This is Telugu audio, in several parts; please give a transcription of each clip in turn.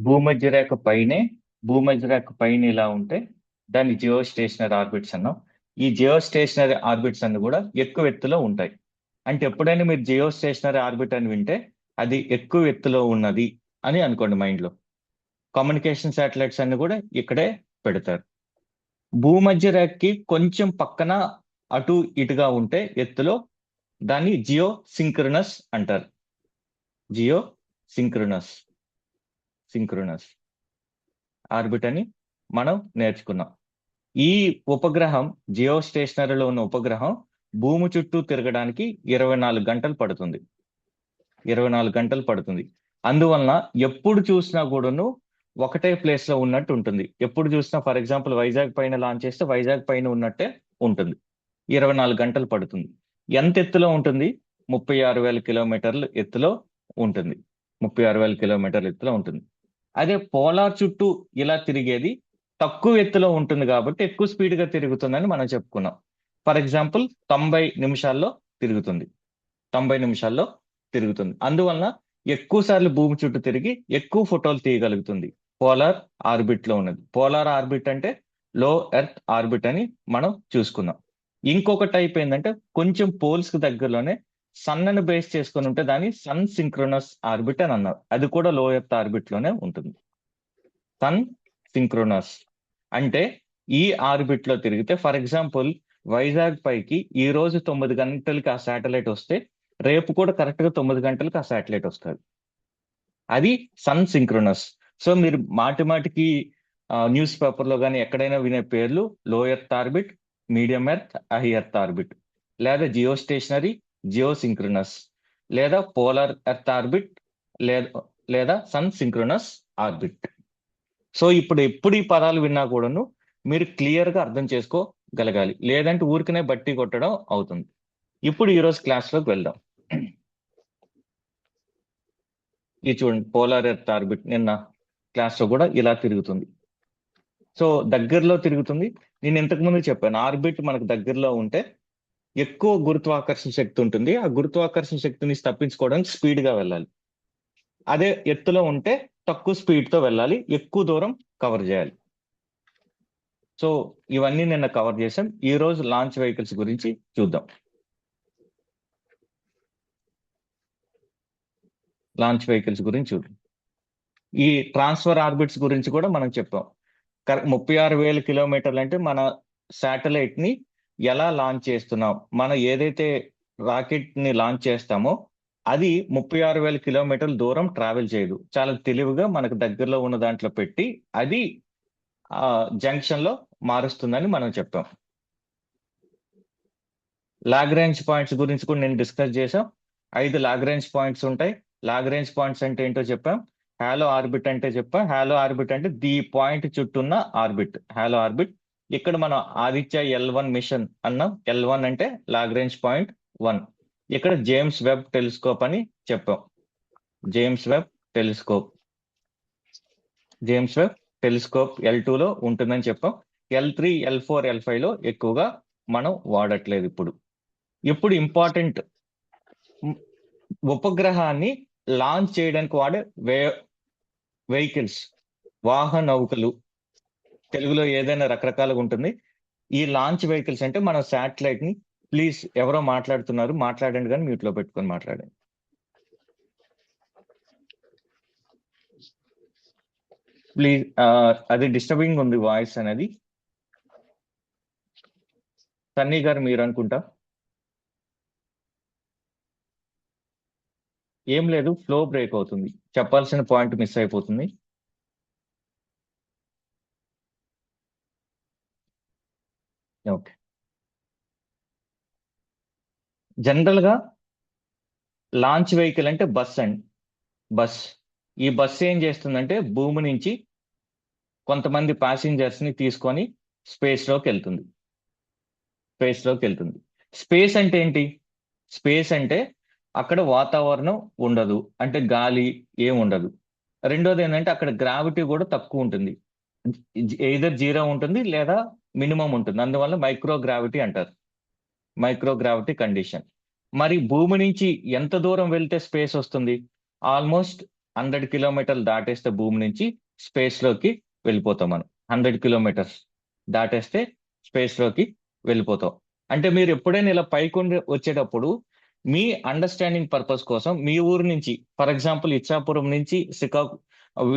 భూమధ్య రేఖ పైనే భూమధ్య రేఖ పైన ఇలా ఉంటే దాన్ని జియో స్టేషనరీ ఆర్బిట్స్ అన్నాం. ఈ జియో స్టేషనరీ ఆర్బిట్స్ అన్ని కూడా ఎక్కువ ఎత్తులో ఉంటాయి. అంటే ఎప్పుడైనా మీరు జియో స్టేషనరీ ఆర్బిట్ అని వింటే అది ఎక్కువ ఎత్తులో ఉన్నది అని అనుకోండి మైండ్ లో. కమ్యూనికేషన్ శాటిలైట్స్ అన్ని కూడా ఇక్కడే పెడతారు. భూమధ్య రేఖకి కొంచెం పక్కన అటు ఇటుగా ఉంటే ఎత్తులో దాన్ని జియో సింక్రనస్ అంటారు. జియో సింక్రనస్ సింక్రనస్ ఆర్బిట్ అని మనం నేర్చుకున్నాం. ఈ ఉపగ్రహం జియో స్టేషనరీలో ఉన్న ఉపగ్రహం భూమి చుట్టూ తిరగడానికి 24 గంటలు పడుతుంది. 24 గంటలు పడుతుంది. అందువలన ఎప్పుడు చూసినా కూడాను ఒకటే ప్లేస్ లో ఉన్నట్టు ఉంటుంది. ఎప్పుడు చూసినా ఫర్ ఎగ్జాంపుల్ వైజాగ్ పైన లాంచ్ చేస్తే వైజాగ్ పైన ఉన్నట్టే ఉంటుంది. 24 గంటలు పడుతుంది. ఎంత ఎత్తులో ఉంటుంది? 36,000 కిలోమీటర్లు ఎత్తులో ఉంటుంది. 36,000 కిలోమీటర్ల ఎత్తులో ఉంటుంది. అదే పోలార్ చుట్టూ ఇలా తిరిగేది తక్కువ ఎత్తులో ఉంటుంది కాబట్టి ఎక్కువ స్పీడ్ గా తిరుగుతుందని మనం చెప్పుకున్నాం. ఫర్ ఎగ్జాంపుల్ 90 నిమిషాల్లో తిరుగుతుంది. 90 నిమిషాల్లో తిరుగుతుంది. అందువలన ఎక్కువ సార్లు భూమి చుట్టూ తిరిగి ఎక్కువ ఫోటోలు తీయగలుగుతుంది. పోలార్ ఆర్బిట్ లో ఉన్నది. పోలార్ ఆర్బిట్ అంటే లో ఎర్త్ ఆర్బిట్ అని మనం చూసుకున్నాం. ఇంకొక టైప్ ఏంటంటే కొంచెం పోల్స్ కి దగ్గరలోనే సన్నను బేస్ చేసుకొని ఉంటే దాన్ని సన్ సింక్రోనస్ ఆర్బిట్ అని అన్నారు. అది కూడా లో ఎర్త్ ఆర్బిట్ లోనే ఉంటుంది. సన్ సింక్రోనస్ అంటే ఈ ఆర్బిట్ లో తిరిగితే ఫర్ ఎగ్జాంపుల్ వైజాగ్ పైకి ఈ రోజు 9 గంటలకి ఆ శాటిలైట్ వస్తే రేపు కూడా కరెక్ట్ గా 9 గంటలకు ఆ శాటిలైట్ వస్తుంది. అది సన్ సింక్రోనస్. సో మీరు మాటి మాటికి న్యూస్ పేపర్ లో కానీ ఎక్కడైనా వినే పేర్లు లో earth orbit, medium earth, high earth orbit, లేదా జియో స్టేషనరీ, జియో సింక్రోనస్, లేదా పోలార్ ఎర్త్ ఆర్బిట్, లేదా సన్ సింక్రోనస్ ఆర్బిట్. సో ఇప్పుడు ఎప్పుడు ఈ పదాలు విన్నా కూడాను మీరు క్లియర్ గా అర్థం చేసుకోగలగాలి. లేదంటే ఊరికనే బట్టి కొట్టడం అవుతుంది. ఇప్పుడు ఈరోజు క్లాస్ లోకి వెళ్దాం. ఇది చూడండి, పోలార్ ఎర్త్ ఆర్బిట్ నిన్న క్లాస్ లో కూడా ఇలా తిరుగుతుంది. సో దగ్గరలో తిరుగుతుంది. నేను ఇంతకు ముందు చెప్పాను, ఆర్బిట్ మనకు దగ్గరలో ఉంటే ఎక్కువ గురుత్వాకర్షణ శక్తి ఉంటుంది. ఆ గురుత్వాకర్షణ శక్తిని తప్పించుకోవడానికి స్పీడ్ గా వెళ్ళాలి. అదే ఎత్తులో ఉంటే తక్కువ స్పీడ్ తో వెళ్ళాలి, ఎక్కువ దూరం కవర్ చేయాలి. సో ఇవన్నీ నిన్న కవర్ చేసాం. ఈ రోజు లాంచ్ వెహికల్స్ గురించి చూద్దాం. లాంచ్ వెహికల్స్ గురించి చూద్దాం. ఈ ట్రాన్స్ఫర్ ఆర్బిట్స్ గురించి కూడా మనం చెప్పాం. 36,000 కిలోమీటర్లు అంటే మన శాటిలైట్ ని ఎలా లాంచ్ చేస్తున్నాం, మనం ఏదైతే రాకెట్ ని లాంచ్ చేస్తామో అది 36,000 కిలోమీటర్ల దూరం ట్రావెల్ చేయదు. చాలా తెలివిగా మనకు దగ్గరలో ఉన్న దాంట్లో పెట్టి అది జంక్షన్ లో మారుస్తుందని మనం చెప్పాం. లాగ్రేంజ్ పాయింట్స్ గురించి కూడా నేను డిస్కస్ చేసాం. 5 లాగ్రేంజ్ పాయింట్స్ ఉంటాయి. లాగ్రేంజ్ పాయింట్స్ అంటే ఏంటో చెప్పాం. హాలో ఆర్బిట్ అంటే చెప్పాం. హాలో ఆర్బిట్ అంటే ది పాయింట్ చుట్టూన్న ఆర్బిట్, హాలో ఆర్బిట్. ఇక్కడ మనం ఆదిత్య L1 మిషన్ అన్నాం. L1 అంటే లాగ్రేంజ్ పాయింట్ 1. ఇక్కడ జేమ్స్ వెబ్ టెలిస్కోప్ అని చెప్పాం. James Webb telescope James Webb telescope L2 లో ఉంటుందని చెప్పాం. L3, L4, L5 లో ఎక్కువగా మనం వాడట్లేదు. ఇప్పుడు ఇంపార్టెంట్, ఉపగ్రహాన్ని లాంచ్ చేయడానికి వాడే వెహికల్స్, వాహన నౌకలు. తెలుగులో ఏదైనా రకరకాలుగా ఉంటుంది. ఈ లాంచ్ వెహికల్స్ అంటే మన శాటిలైట్ ని, ప్లీజ్ ఎవరో మాట్లాడుతున్నారు, మాట్లాడండి కానీ మ్యూట్ లో పెట్టుకొని మాట్లాడండి. ప్లీజ్, అది డిస్టర్బింగ్ ఉంది వాయిస్ అనేది. సన్నీ గారు మీరు అనుకుంటా. ఏం లేదు, ఫ్లో బ్రేక్ అవుతుంది, చెప్పాల్సిన పాయింట్ మిస్ అయిపోతుంది. ఓకే. జనరల్ గా లాంచ్ వెహికల్ అంటే బస్ అండి. బస్. ఈ బస్ ఏం చేస్తుందంటే భూమి నుంచి కొంతమంది ప్యాసింజర్స్ ని తీసుకొని స్పేస్ లోకి వెళ్తుంది. స్పేస్ అంటే ఏంటి? స్పేస్ అంటే అక్కడ వాతావరణం ఉండదు, అంటే గాలి ఏం ఉండదు. రెండోది ఏంటంటే అక్కడ గ్రావిటీ కూడా తక్కువ ఉంటుంది. ఎయిదర్ జీరో ఉంటుంది లేదా మినిమం ఉంటుంది. అందువల్ల మైక్రో గ్రావిటీ అంటారు, మైక్రో గ్రావిటీ కండిషన్. మరి భూమి నుంచి ఎంత దూరం వెళ్తే స్పేస్ వస్తుంది? ఆల్మోస్ట్ 100 కిలోమీటర్లు దాటేస్తే భూమి నుంచి స్పేస్ లోకి వెళ్ళిపోతాం మనం. 100 కిలోమీటర్స్ దాటేస్తే స్పేస్ లోకి వెళ్ళిపోతాం. అంటే మీరు ఎప్పుడైనా ఇలా పైకి వచ్చేటప్పుడు మీ అండర్స్టాండింగ్ పర్పస్ కోసం మీ ఊరు నుంచి, ఫర్ ఎగ్జాంపుల్ ఇచ్చాపురం నుంచి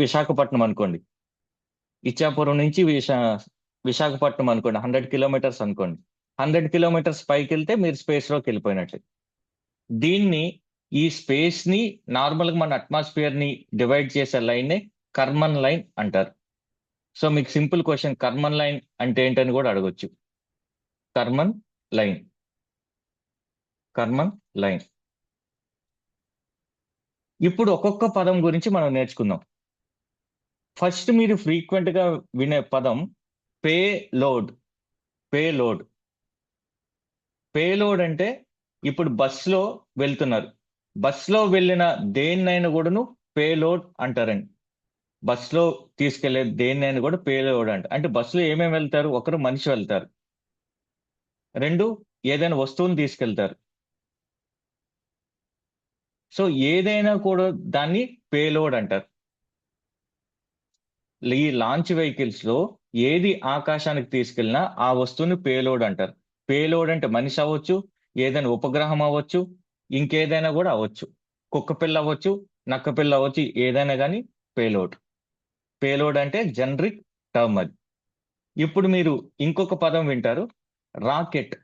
విశాఖపట్నం అనుకోండి. ఇచ్చాపురం నుంచి విశాఖపట్నం అనుకోండి, 100 కిలోమీటర్స్ అనుకోండి. 100 కిలోమీటర్స్ పైకి వెళ్తే మీరు స్పేస్ లోకి వెళ్ళిపోయినట్టు. దీన్ని, ఈ స్పేస్ ని నార్మల్ గా మన అట్మాస్ఫియర్ ని డివైడ్ చేసే లైన్ ని కర్మన్ లైన్ అంటారు. సో మీకు సింపుల్ క్వశ్చన్, కర్మన్ లైన్ అంటే ఏంటని కూడా అడగొచ్చు. Karman line, Karman line. ఇప్పుడు ఒక్కొక్క పదం గురించి మనం నేర్చుకుందాం. ఫస్ట్ మీరు ఫ్రీక్వెంట్ గా వినే పదం pay load. Pay load. Pay load అంటే ఇప్పుడు బస్సులో వెళ్తున్నారు. బస్సులో వెళ్ళిన దేన్నైనా కూడాను పే లోడ్ అంటారండి. బస్సులో తీసుకెళ్లే దేన్నైనా కూడా పే లోడ్ అంటే బస్సులో ఏమేమి వెళ్తారు? ఒకరు మనిషి వెళ్తారు, రెండు ఏదైనా వస్తువుని తీసుకెళ్తారు. సో ఏదైనా కూడా దాన్ని పేలోడ్ అంటారు. ఈ లాంచ్ వెహికల్స్ లో ఏది ఆకాశానికి తీసుకెళ్ళినా ఆ వస్తువుని పేలోడ్ అంటారు. పేలోడ్ అంటే మనిషి అవ్వచ్చు, ఏదైనా ఉపగ్రహం అవ్వచ్చు, ఇంకేదైనా కూడా అవ్వచ్చు. కుక్క పిల్ల అవ్వచ్చు, నక్క పిల్ల అవ్వచ్చు, ఏదైనా కానీ పేలోడ్. పేలోడ్ అంటే జనరిక్ టర్మ్ అది. ఇప్పుడు మీరు ఇంకొక పదం వింటారు, రాకెట్.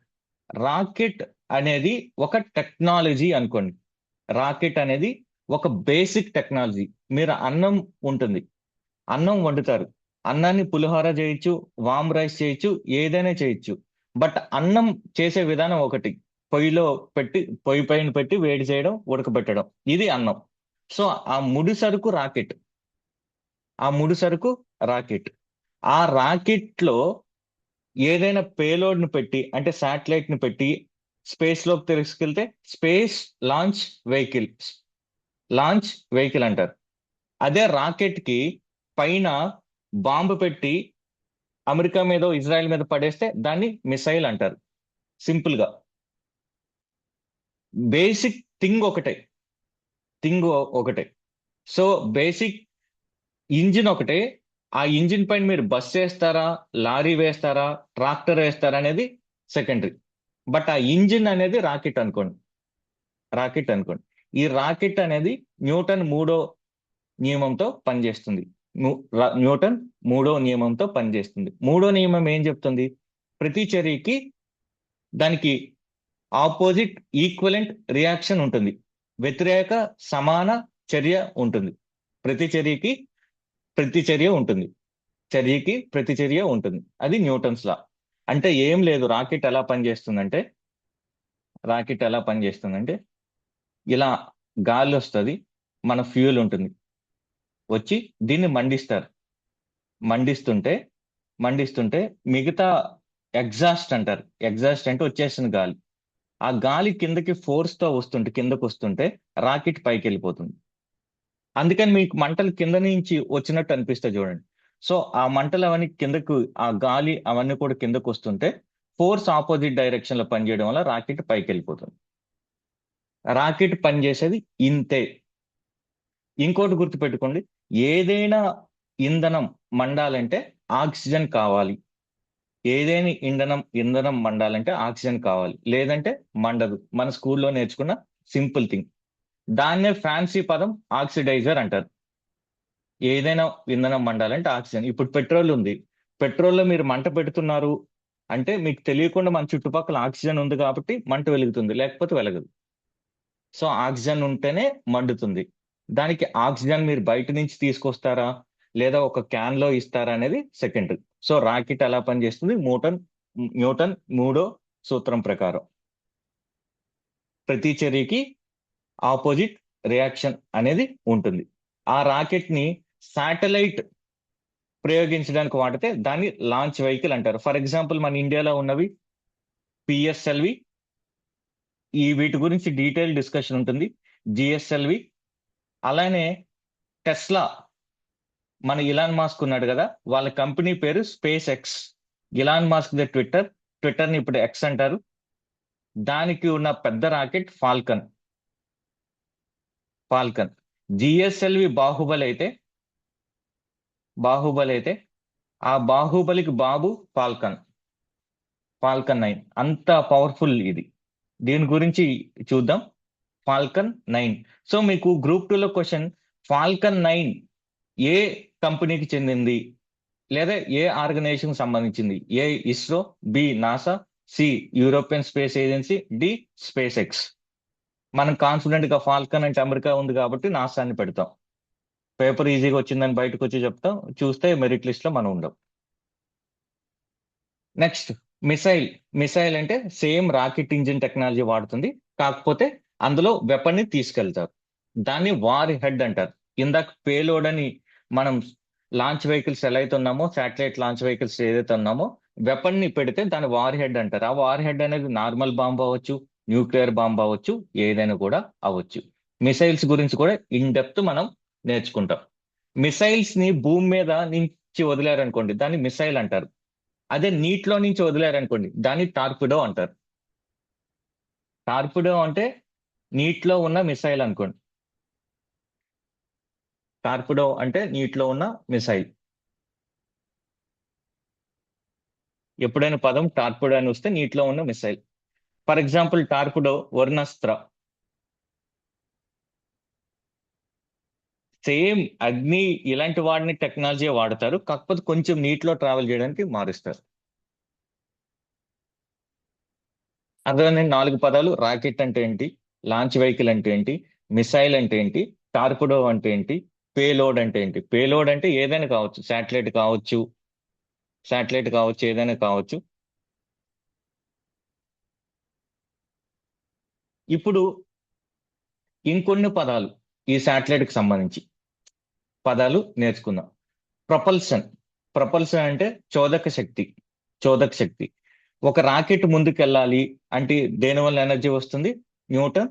రాకెట్ అనేది ఒక టెక్నాలజీ అనుకోండి. రాకెట్ అనేది ఒక బేసిక్ టెక్నాలజీ. మీరు అన్నం ఉంటుంది, అన్నం వండుతారు. అన్నాన్ని పులిహోర చేయొచ్చు, వామ్ రైస్ చేయొచ్చు, ఏదైనా చేయొచ్చు. బట్ అన్నం చేసే విధానం ఒకటి, పొయ్యిలో పెట్టి, పొయ్యి పైన పెట్టి వేడి చేయడం, ఉడకబెట్టడం, ఇది అన్నం. సో ఆ ముడి సరుకు రాకెట్. ఆ ముడి సరుకు రాకెట్. ఆ రాకెట్ లో ఏదైనా పేలోడ్ ని పెట్టి, అంటే శాటిలైట్ ని పెట్టి స్పేస్ లోకి తీసుకెళ్తే space launch vehicle. Launch vehicle అంటారు. అదే రాకెట్ కి పైన బాంబు పెట్టి అమెరికా మీద, ఇజ్రాయెల్ మీద పడేస్తే దాన్ని మిసైల్ అంటారు. సింపుల్ గా బేసిక్ థింగ్ ఒకటే. థింగ్ ఒకటే. సో బేసిక్ ఇంజిన్ ఒకటే. ఆ ఇంజిన్ పైన మీరు బస్ వేస్తారా, లారీ వేస్తారా, ట్రాక్టర్ వేస్తారా అనేది సెకండరీ. బట్ ఆ ఇంజిన్ అనేది రాకెట్ అనుకోండి. రాకెట్ అనుకోండి. ఈ రాకెట్ అనేది న్యూటన్ మూడో నియమంతో పనిచేస్తుంది. న్యూటన్ మూడో నియమంతో పనిచేస్తుంది. మూడో నియమం ఏం చెప్తుంది? ప్రతి చర్యకి దానికి ఆపోజిట్ ఈక్వలెంట్ రియాక్షన్ ఉంటుంది. వ్యతిరేక సమాన చర్య ఉంటుంది. ప్రతి చర్యకి ప్రతిచర్య ఉంటుంది. చర్యకి ప్రతిచర్య ఉంటుంది. అది న్యూటన్స్ లా. అంటే ఏం లేదు, రాకెట్ ఎలా పనిచేస్తుందంటే, రాకెట్ ఎలా పనిచేస్తుందంటే ఇలా గాలి వస్తుంది, మన ఫ్యూయల్ ఉంటుంది, వచ్చి దీన్ని మండిస్తారు. మండిస్తుంటే మండిస్తుంటే మిగతా ఎగ్జాస్ట్ అంటారు. ఎగ్జాస్ట్ అంటే వచ్చేసిన గాలి. ఆ గాలి కిందకి ఫోర్స్ తో వస్తుంటే, కిందకు వస్తుంటే రాకెట్ పైకి వెళ్ళిపోతుంది. అందుకని మీకు మంటలు కింద నుంచి వచ్చినట్టు అనిపిస్తాయి చూడండి. సో ఆ మంటలు అవన్నీ కిందకు, ఆ గాలి అవన్నీ కూడా కిందకు వస్తుంటే ఫోర్స్ ఆపోజిట్ డైరెక్షన్ లో పనిచేయడం వల్ల రాకెట్ పైకి వెళ్ళిపోతుంది. రాకెట్ పనిచేసేది ఇంతే. ఇంకోటి గుర్తుపెట్టుకోండి, ఏదైనా ఇంధనం మండాలంటే ఆక్సిజన్ కావాలి. ఏదైనా ఇంధనం మండాలంటే ఆక్సిజన్ కావాలి, లేదంటే మండదు. మన స్కూల్లో నేర్చుకున్న సింపుల్ థింగ్. దాన్నే ఫ్యాన్సీ పదం ఆక్సిడైజర్ అంటారు. ఏదైనా ఇంధనం మండాలంటే ఆక్సిజన్. ఇప్పుడు పెట్రోల్ ఉంది, పెట్రోల్లో మీరు మంట పెడుతున్నారు అంటే మీకు తెలియకుండా మన చుట్టుపక్కల ఆక్సిజన్ ఉంది కాబట్టి మంట వెలుగుతుంది, లేకపోతే వెలగదు. సో ఆక్సిజన్ ఉంటేనే మండుతుంది. దానికి ఆక్సిజన్ మీరు బయట నుంచి తీసుకొస్తారా, లేదా ఒక క్యాన్ లో ఇస్తారా అనేది సెకండరీ. సో రాకెట్ ఎలా పనిచేస్తుంది? న్యూటన్ మూడో సూత్రం ప్రకారం ప్రతి చర్యకి ఆపోజిట్ రియాక్షన్ అనేది ఉంటుంది. ఆ రాకెట్ ని శాటిలైట్ ప్రయోగించడానికి వాడితే దాన్ని లాంచ్ వెహికల్ అంటారు. ఫర్ ఎగ్జాంపుల్ మన ఇండియాలో ఉన్నవి పిఎస్ఎల్వి, ఈ వీటి గురించి డీటెయిల్ డిస్కషన్ ఉంటుంది. జిఎస్ఎల్వి, అలానే టెస్లా. మన ఇలాన్ మాస్క్ ఉన్నాడు కదా, వాళ్ళ కంపెనీ పేరు space X. Ilan mask the Twitter, Twitter ని ఇప్పుడు ఎక్స్ అంటారు. దానికి ఉన్న పెద్ద rocket Falcon. Falcon. GSLV Baahubali అయితే ఆ బాహుబలికి బాబు ఫాల్కన్ 9 అంత పవర్ఫుల్ ఇది. దీని గురించి చూద్దాం. ఫాల్కన్ 9. సో మీకు గ్రూప్ 2 లో క్వశ్చన్, ఫాల్కన్ 9 ఏ కంపెనీకి చెందింది లేదా ఏ ఆర్గనైజేషన్ సంబంధించింది? A ISRO, B NASA, C European space agency, D SpaceX. మనం కాన్ఫిడెంట్ గా ఫాల్కన్ అంటే అమెరికా ఉంది కాబట్టి నాసాని పెడతాం. పేపర్ ఈజీగా వచ్చిందని బయటకు వచ్చి చెప్తాం, చూస్తే మెరిట్ లిస్ట్ లో మనం ఉండం. నెక్స్ట్ మిసైల్ అంటే సేమ్ రాకెట్ ఇంజిన్ టెక్నాలజీ వాడుతుంది, కాకపోతే అందులో వెపన్ ని తీసుకెళ్తారు. దాన్ని వార్ హెడ్ అంటారు. ఇందాక పేలోడ్ అని మనం లాంచ్ వెహికల్స్ ఎలా అయితే ఉన్నామో, శాటిలైట్ లాంచ్ వెహికల్స్ ఏదైతే ఉన్నామో, వెపన్ ని పెడితే దాన్ని వార్ హెడ్ అంటారు. ఆ వార్ హెడ్ అనేది నార్మల్ బాంబ్ అవ్వచ్చు, న్యూక్లియర్ బాంబ్ అవ్వచ్చు, ఏదైనా కూడా అవ్వచ్చు. మిసైల్స్ గురించి కూడా ఇన్ డెప్త్ మనం నేర్చుకుంటాం. మిసైల్స్ ని భూమి మీద నుంచి వదిలారనుకోండి, దాన్ని మిసైల్ అంటారు. అదే నీటిలో నుంచి వదిలారనుకోండి, దాన్ని టార్పిడో అంటారు. టార్పిడో అంటే నీటిలో ఉన్న మిసైల్ అనుకోండి. టార్పిడో అంటే నీటిలో ఉన్న మిసైల్. ఎప్పుడైనా పదం టార్పిడో అని వస్తే నీటిలో ఉన్న missile. For example torpedo, Varunastra. Same Agni ఇలాంటి వాడిని టెక్నాలజీ వాడతారు, కాకపోతే కొంచెం నీటిలో ట్రావెల్ చేయడానికి మారుస్తారు. అర్థమైంది? 4 పదాలు. రాకెట్ అంటే ఏంటి, లాంచ్ వెహికల్ అంటే ఏంటి, మిసైల్ అంటే ఏంటి, టార్పిడో అంటే ఏంటి, పేలోడ్ అంటే ఏంటి. పేలోడ్ అంటే ఏదైనా కావచ్చు, శాటిలైట్ కావచ్చు, ఏదైనా కావచ్చు. ఇప్పుడు ఇంకొన్ని పదాలు ఈ శాటిలైట్ కి సంబంధించి పదాలు నేర్చుకుందాం. ప్రొపల్షన్. ప్రొపల్షన్ అంటే చోదక శక్తి. ఒక రాకెట్ ముందుకెళ్ళాలి అంటే దేని వల్ల ఎనర్జీ వస్తుంది? Newton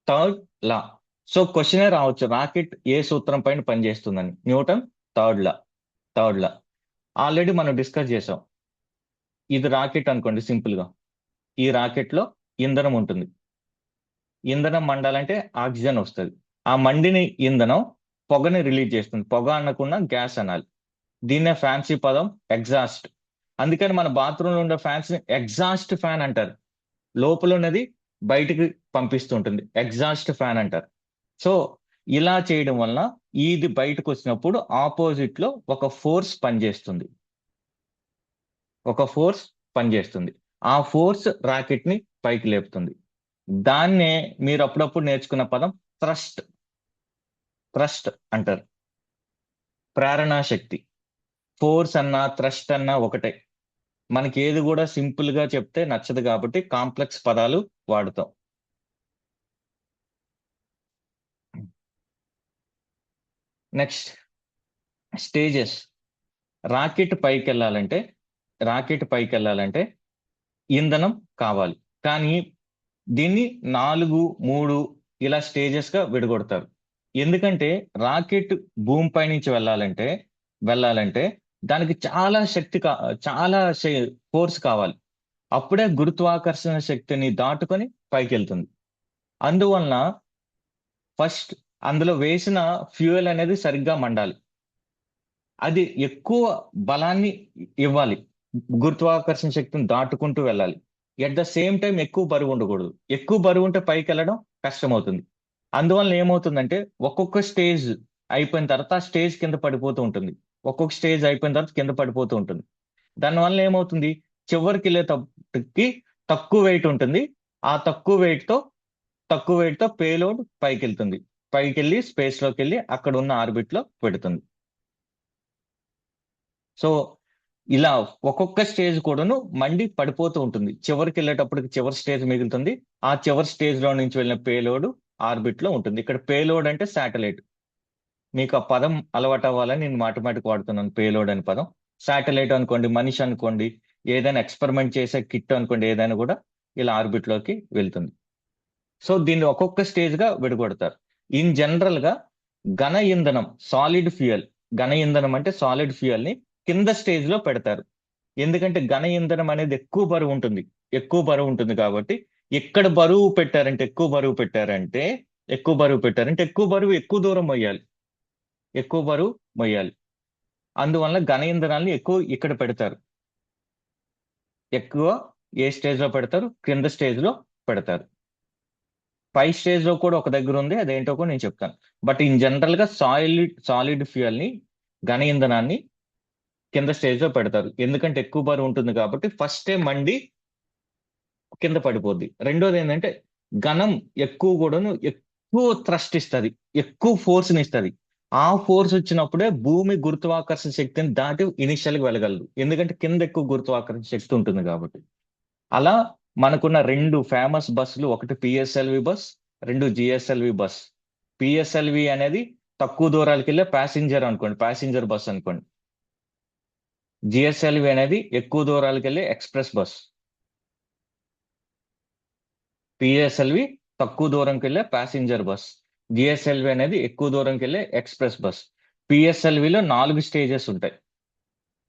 third law. సో క్వశ్చనే రావచ్చు, రాకెట్ ఏ సూత్రం పైన పనిచేస్తుందని. Newton third law. ఆల్రెడీ మనం డిస్కస్ చేసాం. ఇది రాకెట్ అనుకోండి సింపుల్ గా. ఈ రాకెట్ లో ఇంధనం ఉంటుంది. ఇంధనం మండాలంటే ఆక్సిజన్ వస్తుంది. ఆ మండిన ఇంధనం పొగని రిలీజ్ చేస్తుంది. పొగ అనకుండా గ్యాస్ అనాలి. దీన్నే ఫ్యాన్సీ పదం ఎగ్జాస్ట్. అందుకని మన బాత్రూంలో ఉండే ఫ్యాన్స్ ని ఎగ్జాస్ట్ ఫ్యాన్ అంటారు. లోపల ఉన్నది బయటికి పంపిస్తుంటుంది, ఎగ్జాస్ట్ ఫ్యాన్ అంటారు. సో ఇలా చేయడం వలన ఇది బయటకు వచ్చినప్పుడు ఆపోజిట్ లో ఒక ఫోర్స్ పనిచేస్తుంది. ఆ ఫోర్స్ రాకెట్ ని పైకి లేపుతుంది. దాన్నే మీరు అప్పుడప్పుడు నేర్చుకున్న పదం థ్రస్ట్ అంటారు. ప్రేరణా శక్తి. ఫోర్స్ అన్నా థ్రస్ట్ అన్నా ఒకటే. మనకి ఏది కూడా సింపుల్ గా చెప్తే నచ్చదు కాబట్టి కాంప్లెక్స్ పదాలు వాడుతాం. Next stages. రాకెట్ పైకి వెళ్ళాలంటే ఇంధనం కావాలి. కానీ దీన్ని 4, 3 ఇలా స్టేజెస్ గా విడగొడతారు. ఎందుకంటే రాకెట్ భూమి పై నుంచి వెళ్ళాలంటే దానికి చాలా ఫోర్స్ కావాలి. అప్పుడే గురుత్వాకర్షణ శక్తిని దాటుకొని పైకి వెళ్తుంది. అందువలన ఫస్ట్ అందులో వేసిన ఫ్యూయల్ అనేది సరిగ్గా మండాలి. అది ఎక్కువ బలాన్ని ఇవ్వాలి, గురుత్వాకర్షణ శక్తిని దాటుకుంటూ వెళ్ళాలి. ఎట్ ద సేమ్ టైం ఎక్కువ బరువు ఉండకూడదు. ఎక్కువ బరువు ఉంటే పైకి వెళ్ళడం కష్టమవుతుంది. అందువల్ల ఏమవుతుందంటే ఒక్కొక్క స్టేజ్ అయిపోయిన తర్వాత ఆ స్టేజ్ కింద పడిపోతూ ఉంటుంది. ఒక్కొక్క స్టేజ్ అయిపోయిన తర్వాత కింద పడిపోతూ ఉంటుంది. దానివల్ల ఏమవుతుంది, చివరికి వెళ్ళేటప్పటికి తక్కువ వెయిట్ ఉంటుంది. ఆ తక్కువ వెయిట్ తో పేలోడ్ పైకి వెళ్తుంది. పైకి వెళ్ళి స్పేస్ లోకి వెళ్ళి అక్కడ ఉన్న ఆర్బిట్ లో పెడుతుంది. సో ఇలా ఒక్కొక్క స్టేజ్ కూడాను మండి పడిపోతూ ఉంటుంది. చివరికి వెళ్ళేటప్పటికి చివరి స్టేజ్ మిగులుతుంది. ఆ చివరి స్టేజ్ లో నుంచి వెళ్ళిన పేలోడ్ ఆర్బిట్ లో ఉంటుంది. ఇక్కడ పేలోడ్ అంటే శాటిలైట్. మీకు ఆ పదం అలవాటు అవ్వాలని నేను మాటిమాటికి వాడుతున్నాను, పేలోడ్ అనే పదం. శాటిలైట్ అనుకోండి, మనిషి అనుకోండి, ఏదైనా ఎక్స్పెరిమెంట్ చేసే కిట్ అనుకోండి, ఏదైనా కూడా ఇలా ఆర్బిట్ లోకి వెళ్తుంది. సో దీన్ని ఒక్కొక్క స్టేజ్ గా విడగొడతారు. ఇన్ జనరల్ గా ఘన ఇంధనం, ఘన ఇంధనం అంటే సాలిడ్ ఫ్యూయల్ ని కింద స్టేజ్ లో పెడతారు. ఎందుకంటే ఘన ఇంధనం అనేది ఎక్కువ బరువు ఉంటుంది కాబట్టి. ఎక్కువ బరువు పెట్టారంటే ఎక్కువ బరువు పెట్టారంటే ఎక్కువ బరువు ఎక్కువ దూరం మొయ్యాలి, ఎక్కువ బరువు మొయ్యాలి. అందువల్ల ఘన ఇంధనాన్ని ఎక్కువ ఇక్కడ పెడతారు. ఎక్కువ ఏ స్టేజ్ లో పెడతారు? కింద స్టేజ్ లో పెడతారు. పై స్టేజ్ లో కూడా ఒక దగ్గర ఉంది, అదేంటో కూడా నేను చెప్తాను. బట్ ఇన్ జనరల్ గా సాలిడ్ ఫ్యూయల్ ని, ఘన ఇంధనాన్ని కింద స్టేజ్ లో పెడతారు. ఎందుకంటే ఎక్కువ బరువు ఉంటుంది కాబట్టి ఫస్టే మండి కింద పడిపోద్ది. రెండోది ఏంటంటే ఘనం ఎక్కువ కూడాను ఎక్కువ థ్రస్ట్ ఇస్తుంది, ఎక్కువ ఫోర్స్ ని ఇస్తుంది. ఆ ఫోర్స్ వచ్చినప్పుడే భూమి గురుత్వాకర్షణ శక్తిని దాటి ఇనిషియల్ గా వెళ్ళగలదు, ఎందుకంటే కింద ఎక్కువ గురుత్వాకర్షణ శక్తి ఉంటుంది కాబట్టి. అలా మనకున్న రెండు ఫేమస్ బస్సులు, ఒకటి పిఎస్ఎల్వి బస్, రెండు జిఎస్ఎల్వి బస్. పిఎస్ఎల్వి అనేది తక్కువ దూరాలకు వెళ్ళే ప్యాసింజర్ అనుకోండి, ప్యాసింజర్ బస్ అనుకోండి. జిఎస్ఎల్వి అనేది ఎక్కువ దూరాలకు వెళ్ళే ఎక్స్ప్రెస్ బస్. పిఎస్ఎల్వి తక్కువ దూరంకి వెళ్ళే ప్యాసింజర్ బస్, జిఎస్ఎల్వి అనేది ఎక్కువ దూరంకి వెళ్ళే ఎక్స్ప్రెస్ బస్. పిఎస్ఎల్విలో 4 స్టేజెస్ ఉంటాయి,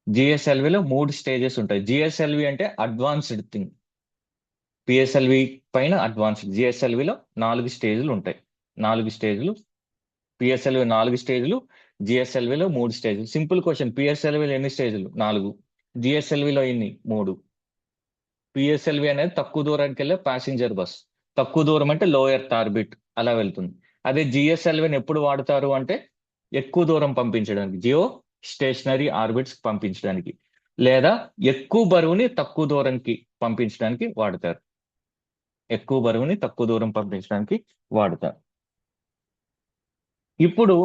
జిఎస్ఎల్విలో 3 స్టేజెస్ ఉంటాయి. జిఎస్ఎల్వి అంటే అడ్వాన్స్డ్ థింగ్, పిఎస్ఎల్వి పైన అడ్వాన్స్డ్. జిఎస్ఎల్విలో 4 స్టేజ్లు ఉంటాయి, 4 స్టేజ్లు. పిఎస్ఎల్వి 4 స్టేజ్లు, జిఎస్ఎల్విలో 3 స్టేజ్లు. సింపుల్ క్వశ్చన్, పిఎస్ఎల్విలో ఎన్ని స్టేజ్లు? 4. జిఎస్ఎల్విలో ఎన్ని? 3. పిఎస్ఎల్వి అనేది తక్కువ దూరానికి వెళ్ళే ప్యాసింజర్ బస్. తక్కువ దూరం అంటే లో ఎర్త్ ఆర్బిట్ అలా వెళ్తుంది. అదే జిఎస్ఎల్విని ఎప్పుడు వాడతారు అంటే ఎక్కువ దూరం పంపించడానికి, జియో స్టేషనరీ ఆర్బిట్స్ పంపించడానికి, లేదా ఎక్కువ బరువుని తక్కువ దూరంకి పంపించడానికి వాడతారు. ఎక్కువ బరువుని తక్కువ దూరం పంపించడానికి వాడతారు. ఇప్పుడు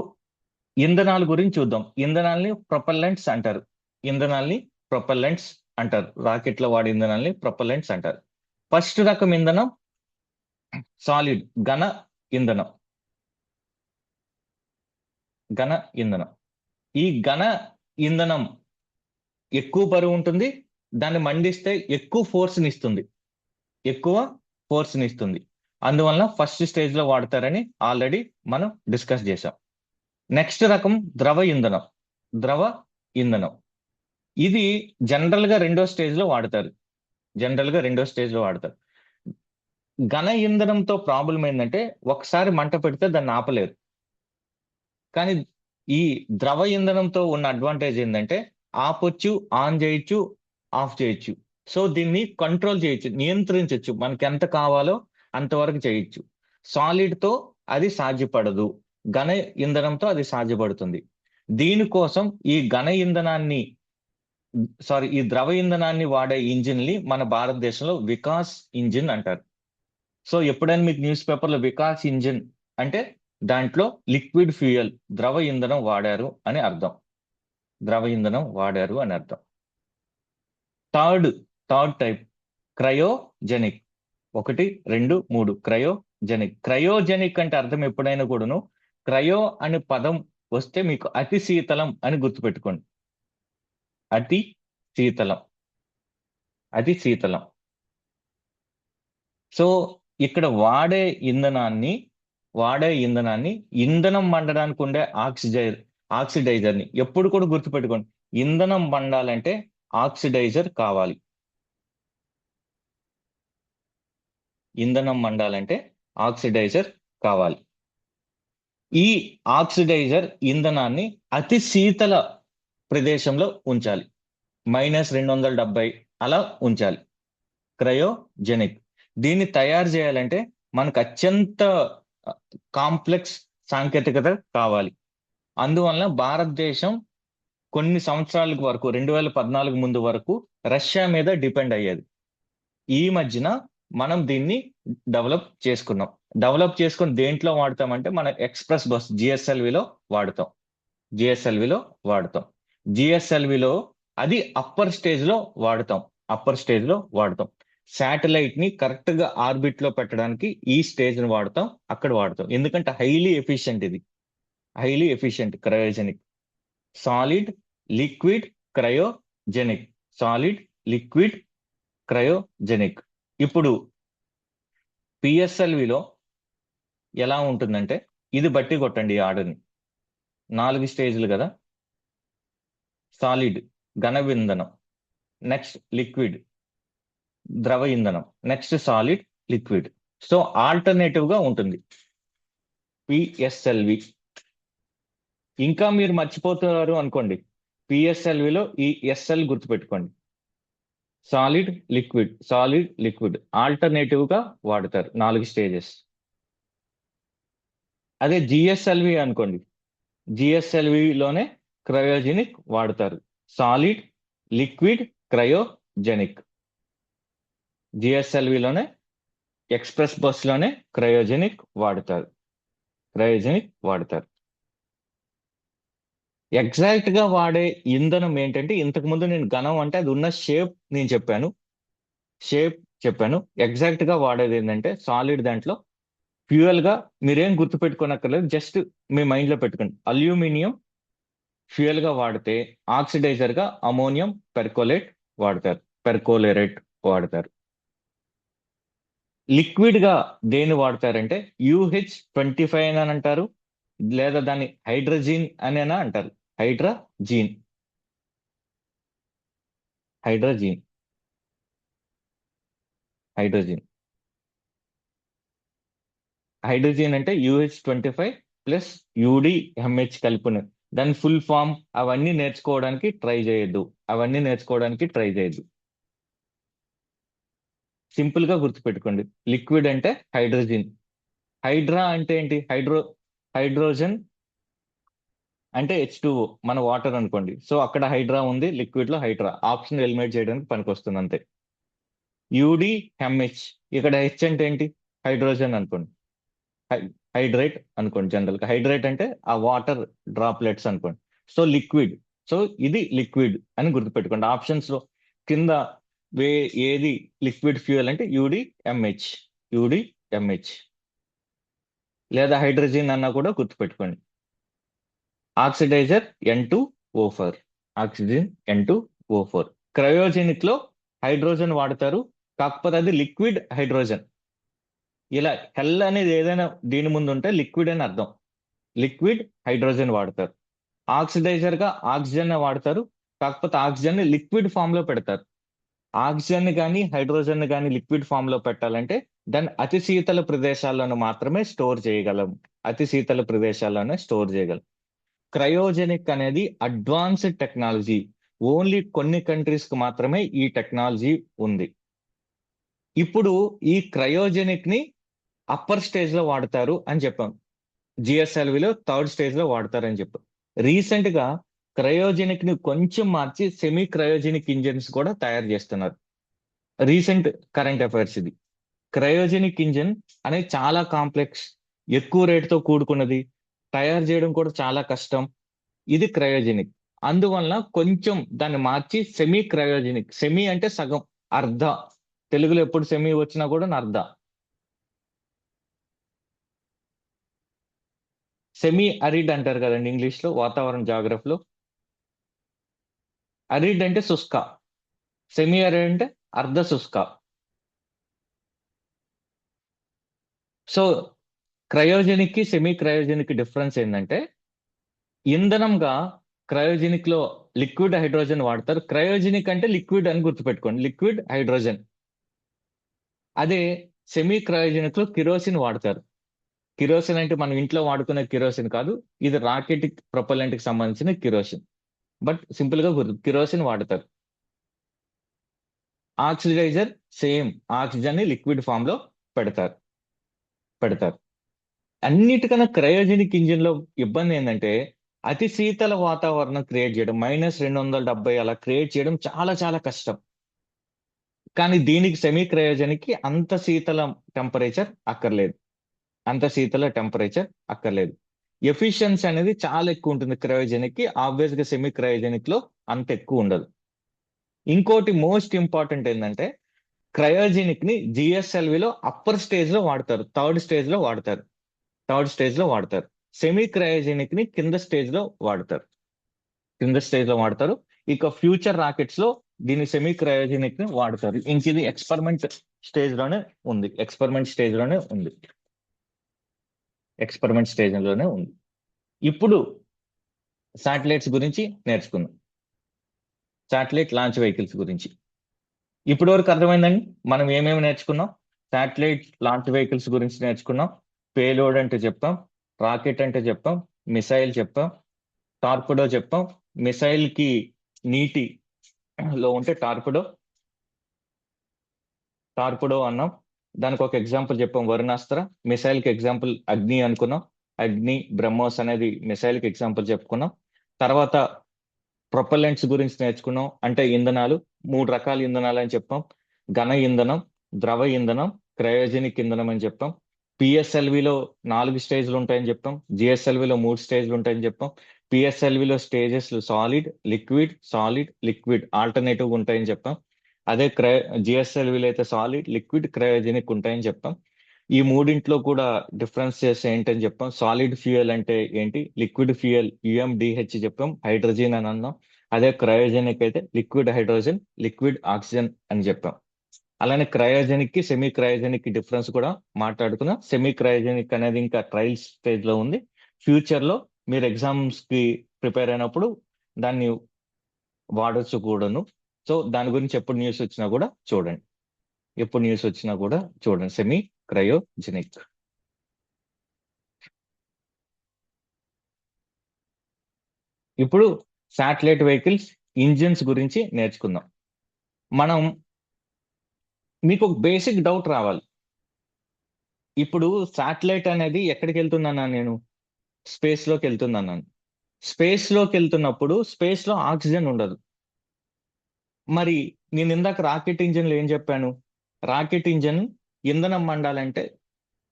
ఇంధనాల గురించి చూద్దాం. ఇంధనాల్ని ప్రొపల్లెంట్స్ అంటారు. ఇంధనాల్ని ప్రొపల్లెంట్స్ అంటారు. రాకెట్లో వాడే ఇంధనాల్ని ప్రొపల్లెంట్స్ అంటారు. ఫస్ట్ రకం ఇంధనం సాలిడ్, ఘన ఇంధనం. ఘన ఇంధనం. ఈ ఘన ఇంధనం ఎక్కువ బరువు ఉంటుంది, దాన్ని మండిస్తే ఎక్కువ ఫోర్స్ని ఇస్తుంది, ఎక్కువ ఫోర్స్ని ఇస్తుంది. అందువలన ఫస్ట్ స్టేజ్ లో వాడతారని ఆల్రెడీ మనం డిస్కస్ చేసాం. నెక్స్ట్ రకం ద్రవ ఇంధనం. ద్రవ ఇంధనం ఇది జనరల్ గా రెండో స్టేజ్ లో వాడతారు. జనరల్ గా రెండో స్టేజ్ లో వాడతారు. ఘన ఇంధనంతో ప్రాబ్లం ఏంటంటే ఒకసారి మంట పెడితే దాన్ని ఆపలేరు. కానీ ఈ ద్రవ ఇంధనంతో ఉన్న అడ్వాంటేజ్ ఏంటంటే ఆపొచ్చు, ఆన్ చేయొచ్చు, ఆఫ్ చేయొచ్చు. సో దీన్ని కంట్రోల్ చేయొచ్చు, నియంత్రించవచ్చు, మనకి ఎంత కావాలో అంతవరకు చేయొచ్చు. సాలిడ్ తో అది సాధ్యపడదు, ఘన ఇంధనంతో అది సాధ్యపడుతుంది. దీనికోసం ఈ ఘన ఇంధనాన్ని, ఈ ద్రవ ఇంధనాన్ని వాడే ఇంజిన్ ని మన భారతదేశంలో వికాస్ ఇంజిన్ అంటారు. సో ఎప్పుడైనా మీకు న్యూస్ పేపర్లో వికాస్ ఇంజిన్ అంటే దాంట్లో లిక్విడ్ ఫ్యూయల్, ద్రవ ఇంధనం వాడారు అని అర్థం. ద్రవ ఇంధనం వాడారు అని అర్థం. Third type cryogenic. 1, 2, 3 cryogenic. Cryogenic అంటే అర్థం ఎప్పుడైనా కూడాను క్రయో అనే పదం వస్తే మీకు అతి శీతలం అని గుర్తుపెట్టుకోండి. అతి శీతలం, అతి శీతలం. సో ఇక్కడ వాడే ఇంధనాన్ని ఇంధనం మండడానికి ఉండే ఆక్సిడైజర్ ని ఎప్పుడు కూడా గుర్తుపెట్టుకోండి. ఇంధనం మండాలంటే ఆక్సిడైజర్ కావాలి. ఇంధనం మండాలంటే ఆక్సిడైజర్ కావాలి. ఈ ఆక్సిడైజర్ ఇంధనాన్ని అతి శీతల ప్రదేశంలో ఉంచాలి, -270 అలా ఉంచాలి. క్రయోజెనిక్. దీన్ని తయారు చేయాలంటే మనకు అత్యంత కాంప్లెక్స్ సాంకేతికత కావాలి. అందువలన భారతదేశం కొన్ని సంవత్సరాల వరకు, 2014 ముందు వరకు రష్యా మీద డిపెండ్ అయ్యేది. ఈ మధ్యన మనం దీన్ని డెవలప్ చేసుకుని దేంట్లో వాడతామంటే మన ఎక్స్ప్రెస్ బస్ జిఎస్ఎల్విలో వాడతాం. జిఎస్ఎల్విలో అది అప్పర్ స్టేజ్ లో వాడతాం. శాటిలైట్ ని కరెక్ట్ గా ఆర్బిట్ లో పెట్టడానికి ఈ స్టేజ్ ని అక్కడ వాడతాం. ఎందుకంటే highly efficient cryogenic. Solid, liquid, cryogenic. Solid, liquid, cryogenic. ఇప్పుడు పిఎస్ఎల్విలో ఎలా ఉంటుందంటే ఇది బట్టి కొట్టండి ఈ ఆర్డర్ని. 4 స్టేజ్లు కదా. సాలిడ్ ఘన ఇంధనం, నెక్స్ట్ లిక్విడ్ ద్రవ ఇంధనం, next solid, liquid. So alternative గా ఉంటుంది. పిఎస్ఎల్వి. ఇంకా మీరు మర్చిపోతున్నారు అనుకోండి, పిఎస్ఎల్విలో ఈ ఎస్ఎల్ గుర్తుపెట్టుకోండి. సాలిడ్ లిక్విడ్ ఆల్టర్నేటివ్ గా వాడతారు 4 స్టేజెస్. అదే జిఎస్ఎల్వి అనుకోండి, జిఎస్ఎల్విలోనే క్రయోజెనిక్ వాడతారు. Solid, liquid, cryogenic. జిఎస్ఎల్విలోనే ఎక్స్ప్రెస్ బస్ లోనే క్రయోజెనిక్ వాడతారు. ఎగ్జాక్ట్ గా వాడే ఇంధనం ఏంటంటే, ఇంతకు ముందు నేను ఘనం అంటే అది ఉన్న షేప్ నేను చెప్పాను. ఎగ్జాక్ట్ గా వాడేది ఏంటంటే సాలిడ్ దాంట్లో ఫ్యూయల్ గా మీరేం గుర్తు పెట్టుకోనక్కర్లేదు, జస్ట్ మీ మైండ్ లో పెట్టుకోండి. అల్యూమినియం ఫ్యూయల్ గా వాడితే ఆక్సిడైజర్ గా అమోనియం పెర్కోలేరేట్ వాడతారు. లిక్విడ్ గా దేన్ని వాడతారంటే UH-25 అని అంటారు, లేదా దాన్ని హైడ్రోజీన్ అని అంటారు. హైడ్రోజీన్ హైడ్రోజీన్ హైడ్రోజీన్ హైడ్రోజన్ అంటే UH-25 ప్లస్ UDMH కలిపిన దాని ఫుల్ ఫామ్. అవన్నీ నేర్చుకోవడానికి ట్రై చేయొద్దు. సింపుల్ గా గుర్తుపెట్టుకోండి, లిక్విడ్ అంటే హైడ్రోజన్. హైడ్రా అంటే ఏంటి? హైడ్రోజన్ అంటే H2O, మన వాటర్ అనుకోండి. సో అక్కడ హైడ్రా ఉంది, లిక్విడ్ లో హైడ్రా ఆప్షన్ ఎలిమినేట్ చేయడానికి పనికొస్తుంది అంతే. UDMH, ఇక్కడ హెచ్ అంటే ఏంటి? హైడ్రోజన్ అనుకోండి, హైడ్రేట్ అనుకోండి. జనరల్ గా హైడ్రేట్ అంటే ఆ వాటర్ డ్రాప్లెట్స్ అనుకోండి. So liquid. సో ఇది లిక్విడ్ అని గుర్తుపెట్టుకోండి. ఆప్షన్స్ లో కింద ఏది లిక్విడ్ ఫ్యూయల్ అంటే యూడిఎంహెచ్ లేదా హైడ్రోజన్ అన్నా కూడా గుర్తుపెట్టుకోండి. Oxidiser N2O4. క్రయోజెనిక్ లో హైడ్రోజన్ వాడతారు, కాకపోతే అది లిక్విడ్ హైడ్రోజన్. ఇలా హెల్ అనేది ఏదైనా దీని ముందు ఉంటే లిక్విడ్ అని అర్థం. లిక్విడ్ హైడ్రోజన్ వాడతారు. ఆక్సిడైజర్ గా ఆక్సిజన్ వాడతారు, కాకపోతే ఆక్సిజన్ ని లిక్విడ్ ఫామ్ లో పెడతారు. ఆక్సిజన్ కానీ హైడ్రోజన్ కానీ లిక్విడ్ ఫామ్ లో పెట్టాలంటే దాన్ని అతి శీతల ప్రదేశాల్లోనూ మాత్రమే స్టోర్ చేయగలం. క్రయోజెనిక్ అనేది అడ్వాన్స్డ్ టెక్నాలజీ. ఓన్లీ కొన్ని కంట్రీస్ కు మాత్రమే ఈ టెక్నాలజీ ఉంది. ఇప్పుడు ఈ క్రయోజెనిక్ ని అప్పర్ స్టేజ్ లో వాడతారు అని చెప్పాం. జిఎస్ఎల్విలో 3rd స్టేజ్ లో వాడతారని చెప్పాం. రీసెంట్ గా క్రయోజెనిక్ ని కొంచెం మార్చి సెమీ క్రయోజెనిక్ ఇంజిన్స్ కూడా తయారు చేస్తున్నారు. రీసెంట్ కరెంట్ అఫైర్స్ ఇది. క్రయోజెనిక్ ఇంజిన్ అనేది చాలా కాంప్లెక్స్, ఎక్కువ రేటుతో కూడుకున్నది, తయారు చేయడం కూడా చాలా కష్టం. ఇది క్రయోజెనిక్. అందువలన కొంచెం దాన్ని మార్చి సెమీ క్రయోజెనిక్. సెమీ అంటే సగం, అర్ధ. తెలుగులో ఎప్పుడు సెమీ వచ్చినా కూడా అర్ధ. సెమీ అరిడ్ అంటారు కదండి ఇంగ్లీష్ లో, వాతావరణ జాగ్రఫీలో. అరిడ్ అంటే శుష్క, సెమీ అరిడ్ అంటే అర్ధ శుష్క. సో క్రయోజెనిక్ కి సెమీ క్రయోజెనిక్ డిఫరెన్స్ ఏంటంటే, ఇంధనంగా క్రయోజెనిక్ లో లిక్విడ్ హైడ్రోజన్ వాడతారు. క్రయోజెనిక్ అంటే లిక్విడ్ అని గుర్తుపెట్టుకోండి, లిక్విడ్ హైడ్రోజన్. అదే సెమీ క్రయోజెనిక్ లో కిరోసిన్ వాడతారు. కిరోసిన్ అంటే మనం ఇంట్లో వాడుకునే కిరోసిన్ కాదు, ఇది రాకెట్ ప్రొపల్లెంట్ కి సంబంధించిన కిరోసిన్. బట్ సింపుల్ గా కిరోసిన్ వాడతారు. ఆక్సిడైజర్ సేమ్, ఆక్సిజన్ ని లిక్విడ్ ఫామ్ లో పెడతారు. అన్నిటికన్నా క్రయోజెనిక్ ఇంజిన్ లో ఇబ్బంది ఏంటంటే, అతి శీతల వాతావరణం క్రియేట్ చేయడం, -270 అలా క్రియేట్ చేయడం చాలా చాలా కష్టం. కానీ దీనికి సెమీ క్రయోజెనిక్ కి అంత శీతల టెంపరేచర్ అక్కర్లేదు. ఎఫిషియన్సీ అనేది చాలా ఎక్కువ ఉంటుంది క్రయోజెనిక్ కి. ఆబ్వియస్ గా సెమీ క్రయోజెనిక్ లో అంత ఎక్కువ ఉండదు. ఇంకోటి మోస్ట్ ఇంపార్టెంట్ ఏంటంటే, క్రయోజెనిక్ ని జిఎస్ఎల్విలో అప్పర్ స్టేజ్ లో వాడతారు, థర్డ్ స్టేజ్ లో వాడతారు. సెమీ క్రయోజెనిక్ ని కింద స్టేజ్ లో వాడతారు. ఇక ఫ్యూచర్ రాకెట్స్ లో దీని సెమీ క్రయోజెనిక్ ని వాడతారు. ఇంక ఇది ఎక్స్పెరిమెంట్ స్టేజ్ లోనే ఉంది. ఇప్పుడు శాటిలైట్స్ గురించి నేర్చుకుందాం. శాటిలైట్ లాంచ్ వెహికల్స్ గురించి ఇప్పటి వరకు అర్థమైందండి మనం ఏమేమి నేర్చుకున్నాం? శాటిలైట్ లాంచ్ వెహికల్స్ గురించి నేర్చుకున్నాం. పేలోడ్ అంటే చెప్తాం, రాకెట్ అంటే చెప్పాం, మిసైల్ చెప్పాం, టార్పిడో చెప్పాం. మిసైల్ కి నీటిలో ఉంటే టార్పిడో అన్నాం. దానికి ఒక ఎగ్జాంపుల్ చెప్పాం వరుణాస్త్ర. మిసైల్ కి ఎగ్జాంపుల్ అగ్ని అనుకున్నాం. అగ్ని, బ్రహ్మోస్ అనేది మిసైల్ కి ఎగ్జాంపుల్ చెప్పుకున్నాం. తర్వాత ప్రొపల్లెంట్స్ గురించి నేర్చుకున్నాం. అంటే ఇంధనాలు 3 రకాల ఇంధనాలు అని చెప్పాం. ఘన ఇంధనం, ద్రవ ఇంధనం, క్రయోజనిక్ ఇంధనం అని చెప్పాం. పిఎస్ఎల్విలో 4 స్టేజ్లు ఉంటాయని చెప్పాం. జిఎస్ఎల్విలో 3 స్టేజ్లు ఉంటాయని చెప్పాం. పిఎస్ఎల్విలో స్టేజెస్ సాలిడ్ లిక్విడ్ ఆల్టర్నేటివ్ ఉంటాయని చెప్పాం. అదే జిఎస్ఎల్విలో అయితే సాలిడ్, లిక్విడ్, క్రయోజనిక్ ఉంటాయని చెప్పాం. ఈ మూడింట్లో కూడా డిఫరెన్సెస్ ఏంటని చెప్పాం. సాలిడ్ ఫ్యూయల్ అంటే ఏంటి, లిక్విడ్ ఫ్యూయల్ యుఎండిహెచ్ చెప్పాం, హైడ్రోజన్ అని అన్నాం. అదే క్రయోజనిక్ అయితే లిక్విడ్ హైడ్రోజన్, లిక్విడ్ ఆక్సిజన్ అని చెప్పాం. అలానే క్రయోజనిక్ కి సెమీ క్రయోజనిక్ కి డిఫరెన్స్ కూడా మాట్లాడుకున్నాం. సెమీ క్రయోజనిక్ అనేది ఇంకా ట్రయల్ స్టేజ్ లో ఉంది. ఫ్యూచర్ లో మీరు ఎగ్జామ్స్ కి ప్రిపేర్ అయినప్పుడు దాన్ని వాడొచ్చు కూడాను. సో దాని గురించి ఎప్పుడు న్యూస్ వచ్చినా కూడా చూడండి. Semi cryogenic. ఇప్పుడు శాటిలైట్ వెహికల్స్ ఇంజిన్స్ గురించి నేర్చుకుందాం. మనం మీకు ఒక బేసిక్ డౌట్ రావాలి. ఇప్పుడు శాటిలైట్ అనేది ఎక్కడికి వెళ్తున్నానా, నేను స్పేస్ లోకి వెళ్తున్నాను. స్పేస్ లోకి వెళ్తున్నప్పుడు స్పేస్ లో ఆక్సిజన్ ఉండదు. మరి నేను ఇందాక రాకెట్ ఇంజిన్లో ఏం చెప్పాను? రాకెట్ ఇంజిన్ ఇంధనం మండాలంటే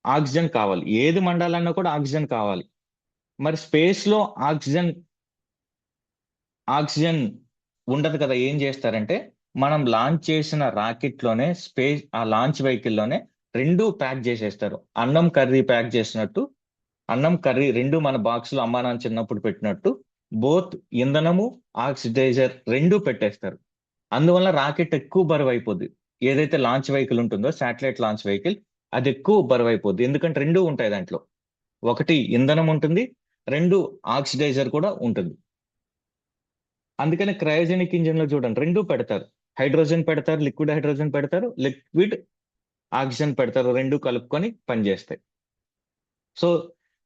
ఆక్సిజన్ కావాలి. ఏది మండాలన్నా కూడా ఆక్సిజన్ కావాలి. మరి స్పేస్ లో ఆక్సిజన్ ఉండదు కదా. ఏం చేస్తారంటే మనం లాంచ్ చేసిన రాకెట్ లోనే ఆ లాంచ్ వెహికల్ లోనే రెండు ప్యాక్ చేసేస్తారు. అన్నం కర్రీ ప్యాక్ చేసినట్టు, అన్నం కర్రీ రెండు మన బాక్స్ లో అమ్మా నాన్న చిన్నప్పుడు పెట్టినట్టు బోత్ ఇంధనము, ఆక్సిడైజర్ రెండు పెట్టేస్తారు. అందువల్ల రాకెట్ ఎక్కువ బరువు అయిపోద్ది. ఏదైతే లాంచ్ వెహికల్ ఉంటుందో శాటిలైట్ లాంచ్ వెహికల్, అది ఎక్కువ బరువు అయిపోద్ది. ఎందుకంటే రెండు ఉంటాయి దాంట్లో. ఒకటి ఇంధనం ఉంటుంది, రెండు ఆక్సిడైజర్ కూడా ఉంటుంది. అందుకని క్రయోజనిక్ ఇంజిన్ లో చూడండి రెండు పెడతారు. హైడ్రోజన్ పెడతారు, లిక్విడ్ హైడ్రోజన్ పెడతారు, లిక్విడ్ ఆక్సిజన్ పెడతారు. రెండు కలుపుకొని పనిచేస్తాయి. సో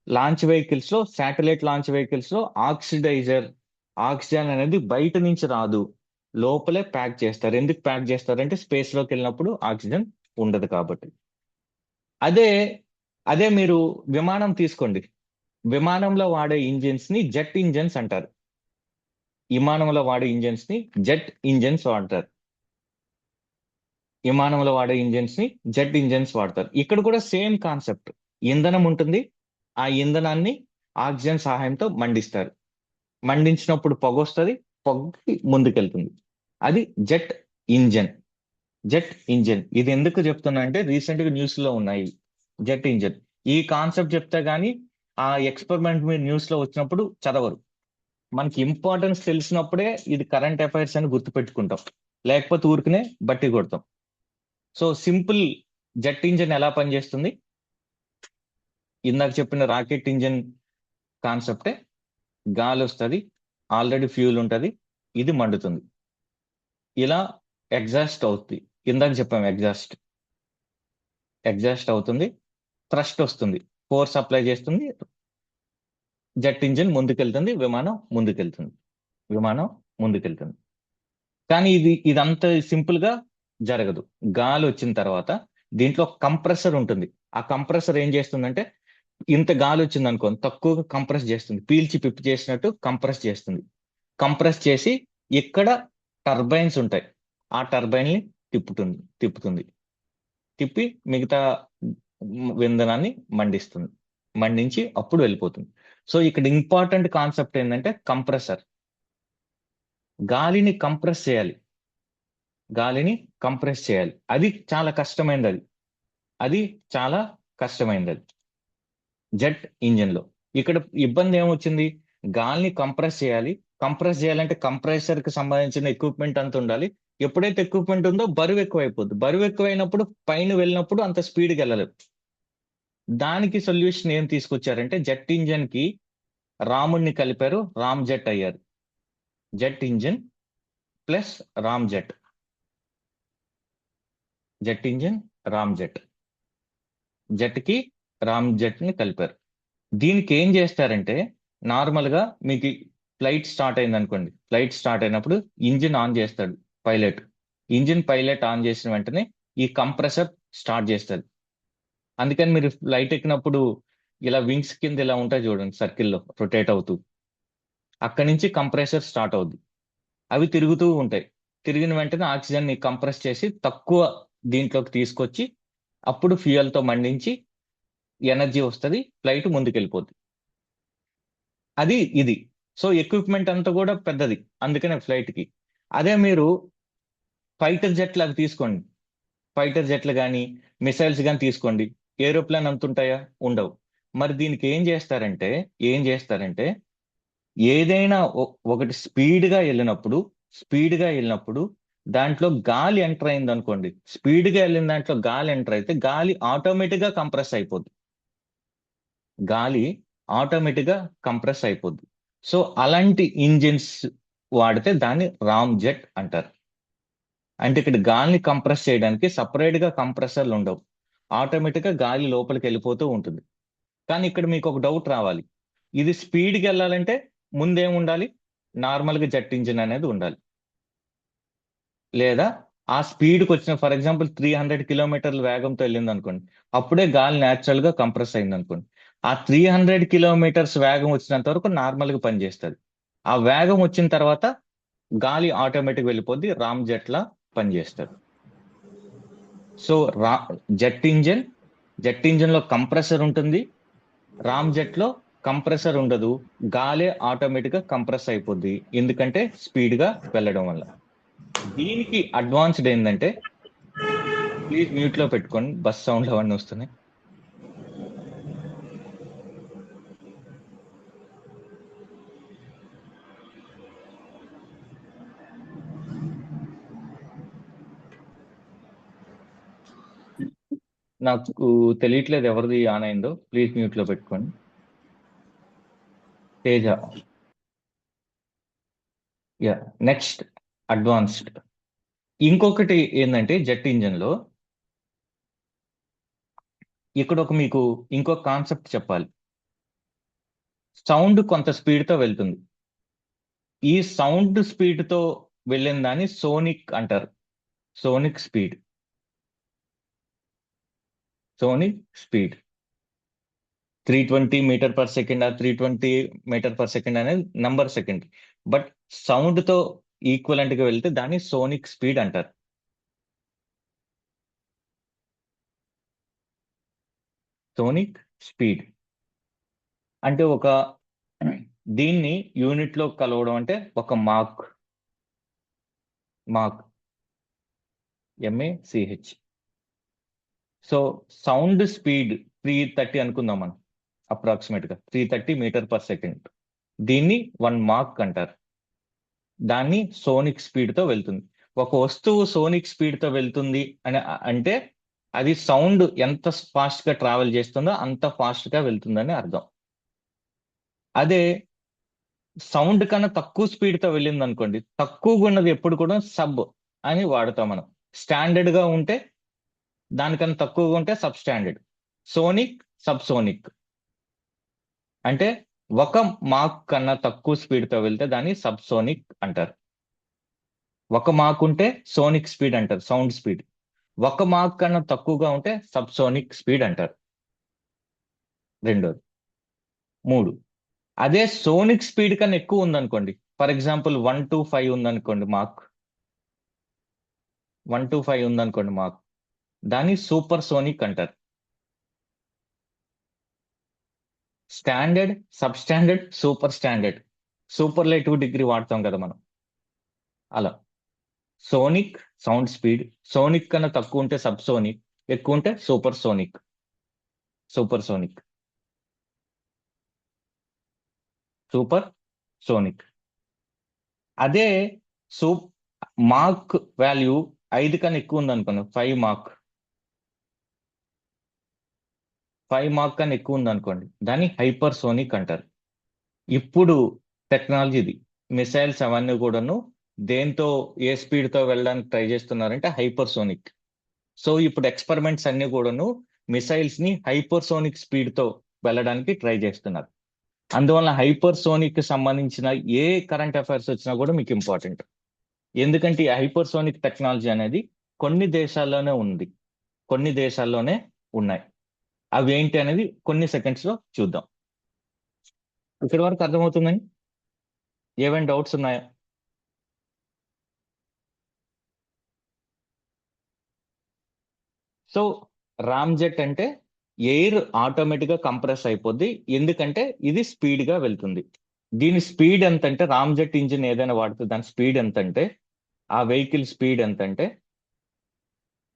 లాంచ్ వెహికల్స్ లో, శాటిలైట్ లాంచ్ వెహికల్స్ లో ఆక్సిజన్ అనేది బయట నుంచి రాదు, లోపలే ప్యాక్ చేస్తారు. ఎందుకు ప్యాక్ చేస్తారంటే స్పేస్ లోకి వెళ్ళినప్పుడు ఆక్సిజన్ ఉండదు కాబట్టి. అదే అదే మీరు విమానం తీసుకోండి. విమానంలో వాడే ఇంజిన్స్ ని జెట్ ఇంజిన్స్ అంటారు. విమానంలో వాడే ఇంజిన్స్ ని జెట్ ఇంజిన్స్ వాడతారు. ఇక్కడ కూడా సేమ్ కాన్సెప్ట్. ఇంధనం ఉంటుంది, ఆ ఇంధనాన్ని ఆక్సిజన్ సహాయంతో మండిస్తారు. మండించినప్పుడు పొగ వస్తుంది, పొగకి ముందుకెళ్తుంది. అది ఇంజన్ జెట్ ఇంజన్. ఇది ఎందుకు చెప్తున్నా అంటే రీసెంట్ గా న్యూస్ లో ఉన్నాయి జెట్ ఇంజన్. ఈ కాన్సెప్ట్ చెప్తే గానీ ఆ ఎక్స్పెరిమెంట్ మీరు న్యూస్ లో వచ్చినప్పుడు చదవరు. మనకి ఇంపార్టెన్స్ తెలిసినప్పుడే ఇది కరెంట్ అఫైర్స్ అని గుర్తుపెట్టుకుంటాం, లేకపోతే ఊరికనే బట్టి కొడతాం. సో సింపుల్, జెట్ ఇంజన్ ఎలా పనిచేస్తుంది? ఇందాక చెప్పిన రాకెట్ ఇంజన్ కాన్సెప్టే. గాలి వస్తుంది, ఆల్రెడీ ఫ్యూల్ ఉంటుంది, ఇది మండుతుంది, ఇలా ఎగ్జాస్ట్ అవుతుంది. ఇందాక చెప్పాము ఎగ్జాస్ట్ అవుతుంది, థ్రస్ట్ వస్తుంది, ఫోర్స్ అప్లై చేస్తుంది, జెట్ ఇంజిన్ ముందుకెళ్తుంది, విమానం ముందుకెళ్తుంది. కానీ ఇదంతా సింపుల్ గా జరగదు. గాలి వచ్చిన తర్వాత దీంట్లో కంప్రెసర్ ఉంటుంది. ఆ కంప్రెసర్ ఏం చేస్తుందంటే, ఇంత గాలి వచ్చింది అనుకోండి, తక్కువగా కంప్రెస్ చేస్తుంది, పీల్చి పిప్పి చేసినట్టు కంప్రెస్ చేస్తుంది. కంప్రెస్ చేసి ఇక్కడ టర్బైన్స్ ఉంటాయి, ఆ టర్బైన్ ని తిప్పుతుంది, తిప్పి మిగతా ఇంధనాన్ని మండించి అప్పుడు వెళ్ళిపోతుంది. సో ఇక్కడ ఇంపార్టెంట్ కాన్సెప్ట్ ఏంటంటే కంప్రెసర్. గాలిని కంప్రెస్ చేయాలి, అది చాలా కష్టమైనది. జెట్ ఇంజిన్ లో ఇక్కడ ఇబ్బంది ఏమొచ్చింది? గాలిని కంప్రెస్ చేయాలంటే కంప్రెసర్ కి సంబంధించిన ఎక్విప్మెంట్ అంత ఉండాలి. ఎప్పుడైతే ఎక్విప్మెంట్ ఉందో బరువు ఎక్కువైపోద్ది. బరువు ఎక్కువైనప్పుడు పైన వెళ్ళినప్పుడు అంత స్పీడ్కి వెళ్ళలేదు. దానికి సొల్యూషన్ ఏం తీసుకొచ్చారంటే జెట్ ఇంజిన్ కి రాముడిని కలిపారు, రామ్ జెట్ అయ్యారు. Jet engine plus Ram jet, jet engine Ram jet, jet కి రామ్ జెట్ ని కలిపారు. దీనికి ఏం చేస్తారంటే నార్మల్ గా మీకు ఫ్లైట్ స్టార్ట్ అయింది అనుకోండి, ఫ్లైట్ స్టార్ట్ అయినప్పుడు ఇంజిన్ ఆన్ చేస్తాడు పైలట్. ఇంజిన్ పైలట్ ఆన్ చేసిన వెంటనే ఈ కంప్రెసర్ స్టార్ట్ చేస్తుంది. అందుకని మీరు ఫ్లైట్ ఎక్కినప్పుడు ఇలా వింగ్స్ కింద ఇలా ఉంటాయి చూడండి, సర్కిల్లో రొటేట్ అవుతూ, అక్కడి నుంచి కంప్రెసర్ స్టార్ట్ అవుద్ది. అవి తిరుగుతూ ఉంటాయి. తిరిగిన వెంటనే ఆక్సిజన్ ని కంప్రెస్ చేసి తక్కువ దీంట్లోకి తీసుకొచ్చి అప్పుడు ఫ్యూయల్ తో మండించి ఎనర్జీ వస్తుంది, ఫ్లైట్ ముందుకెళ్ళిపోద్ది. అది ఇది. సో ఎక్విప్మెంట్ అంతా కూడా పెద్దది అందుకనే ఫ్లైట్ కి. అదే మీరు ఫైటర్ జెట్లు అవి తీసుకోండి, ఫైటర్ జెట్లు కానీ మిసైల్స్ కానీ తీసుకోండి, ఏరోప్లేన్ అంత ఉంటాయా? ఉండవు. మరి దీనికి ఏం చేస్తారంటే ఏదైనా ఒకటి స్పీడ్ గా వెళ్ళినప్పుడు దాంట్లో గాలి ఎంటర్ అయింది అనుకోండి, స్పీడ్ గా వెళ్ళిన దాంట్లో గాలి ఎంటర్ అయితే గాలి ఆటోమేటిక్ గా కంప్రెస్ అయిపోద్ది. గాలి ఆటోమేటిక్ గా కంప్రెస్ అయిపోద్ది. సో అలాంటి ఇంజిన్స్ వాడితే దాన్ని రామ్ జెట్ అంటారు. అంటే ఇక్కడ గాలిని కంప్రెస్ చేయడానికి సపరేట్ గా కంప్రెసర్లు ఉండవు, ఆటోమేటిక్ గా గాలి లోపలికి వెళ్ళిపోతూ ఉంటుంది. కానీ ఇక్కడ మీకు ఒక డౌట్ రావాలి, ఇది స్పీడ్కి వెళ్ళాలంటే ముందేం ఉండాలి? నార్మల్ గా జెట్ ఇంజిన్ అనేది ఉండాలి. లేదా ఆ స్పీడ్కి వచ్చిన, ఫర్ ఎగ్జాంపుల్ 300 కిలోమీటర్ల వేగంతో వెళ్ళింది అనుకోండి, అప్పుడే గాలి న్యాచురల్ గా కంప్రెస్ అయింది అనుకోండి. ఆ 300 కిలోమీటర్స్ వేగం వచ్చినంత వరకు నార్మల్ గా పనిచేస్తుంది. ఆ వేగం వచ్చిన తర్వాత గాలి ఆటోమేటిక్ వెళ్ళిపోద్ది, రామ్ జెట్ లా పనిచేస్తుంది. So jet engine jet engine లో కంప్రెసర్ ఉంటుంది, రామ్ జెట్ లో కంప్రెసర్ ఉండదు, గాలే ఆటోమేటిక్ గా కంప్రెస్ అయిపోద్ది, ఎందుకంటే స్పీడ్ గా వెళ్ళడం వల్ల. దీనికి అడ్వాన్స్డ్ ఏంటంటే, ప్లీజ్ మ్యూట్ లో పెట్టుకోండి, బస్ సౌండ్లు అవన్నీ వస్తున్నాయి. నాకు తెలియట్లేదు ఎవరిది ఆన్ అయిందో, ప్లీజ్ మ్యూట్ లో పెట్టుకోండి. తేజ. Yeah, next advanced. ఇంకొకటి ఏంటంటే జెట్ ఇంజిన్ లో ఇక్కడ మీకు ఇంకో కాన్సెప్ట్ చెప్పాలి. సౌండ్ కొంత స్పీడ్ తో వెళ్తుంది. ఈ సౌండ్ స్పీడ్ తో వెళ్ళిన దాన్ని సోనిక్ అంటారు. Sonic speed. సోనిక్ స్పీడ్ 320 మీటర్/సెకండ్, 320 మీటర్/సెకండ్ అనేది నంబర్ సెకండ్. బట్ సౌండ్ తో ఈక్వలెంట్ గా వెళ్తే దాన్ని సోనిక్ స్పీడ్ అంటారు. సోనిక్ స్పీడ్ అంటే దీన్ని యూనిట్ లో కలవడం అంటే ఒక మాక్. మాక్, MACH. సో సౌండ్ స్పీడ్ 330 అనుకుందాం మనం, అప్రాక్సిమేట్ గా 330 మీటర్/సెకండ్. దీన్ని 1 మాక్ అంటారు. దాన్ని సోనిక్ స్పీడ్ తో వెళ్తుంది. ఒక వస్తువు సోనిక్ స్పీడ్ తో వెళ్తుంది అని అంటే అది సౌండ్ ఎంత ఫాస్ట్ గా ట్రావెల్ చేస్తుందో అంత ఫాస్ట్ గా వెళ్తుందని అర్థం. అదే సౌండ్ కన్నా తక్కువ స్పీడ్ తో వెళ్ళింది అనుకోండి, తక్కువగా ఉన్నది ఎప్పుడు కూడా సబ్ అని వాడతాం మనం. స్టాండర్డ్ గా ఉంటే, దానికన్నా తక్కువగా ఉంటే sub standard. Sonic, sub sonic అంటే ఒక మాక్ కన్నా తక్కువ స్పీడ్ తో వెళ్తే దాన్ని సబ్ సోనిక్ అంటారు. ఒక మాక్ ఉంటే సోనిక్ స్పీడ్ అంటారు, సౌండ్ స్పీడ్. ఒక మాక్ కన్నా తక్కువగా ఉంటే సబ్ సోనిక్ స్పీడ్ అంటారు. రెండోది. మూడు, అదే సోనిక్ స్పీడ్ కన్నా ఎక్కువ ఉందనుకోండి, ఫర్ ఎగ్జాంపుల్ 125 ఉందనుకోండి మాక్, 125 ఉందనుకోండి మాక్, దాన్ని సూపర్ సోనిక్ అంటారు. Standard, sub standard, super standard, superlative degree వాడతాం కదా మనం, అలా. సోనిక్ సౌండ్ స్పీడ్, సోనిక్ కన్నా తక్కువ ఉంటే సబ్ సోనిక్, ఎక్కువ ఉంటే super sonic. Super sonic, super sonic. అదే సూ మాక్ వాల్యూ 5 కన్నా ఎక్కువ ఉంది అనుకోండి, 5 మాక్, 5 మాక్ కన్నా ఎక్కువ ఉంది అనుకోండి, దాన్ని హైపర్ సోనిక్ అంటారు. ఇప్పుడు టెక్నాలజీ ఇది, మిసైల్స్ అవన్నీ కూడాను దేంతో ఏ స్పీడ్ తో వెళ్ళడానికి ట్రై చేస్తున్నారంటే హైపర్ సోనిక్. సో ఇప్పుడు ఎక్స్పెరిమెంట్స్ అన్ని కూడాను మిసైల్స్ ని హైపర్ సోనిక్ స్పీడ్ తో వెళ్ళడానికి ట్రై చేస్తున్నారు. అందువల్ల హైపర్సోనిక్ కి సంబంధించిన ఏ కరెంట్ అఫైర్స్ వచ్చినా కూడా మీకు ఇంపార్టెంట్. ఎందుకంటే ఈ హైపర్సోనిక్ టెక్నాలజీ అనేది కొన్ని దేశాల్లోనే ఉంది, కొన్ని దేశాల్లోనే ఉన్నాయి. అవి ఏంటి అనేది కొన్ని సెకండ్స్ లో చూద్దాం. ఇక్కడి వరకు అర్థమవుతుందని ఏమైనా డౌట్స్ ఉన్నాయా? సో రామ్జెట్ అంటే ఎయిర్ ఆటోమేటిక్ గా కంప్రెస్ అయిపోద్ది, ఎందుకంటే ఇది స్పీడ్ గా వెళ్తుంది. దీని స్పీడ్ ఎంత అంటే, రామ్జెట్ ఇంజిన్ ఏదైనా వాడితే దాని స్పీడ్ ఎంత అంటే, ఆ వెహికల్ స్పీడ్ ఎంత అంటే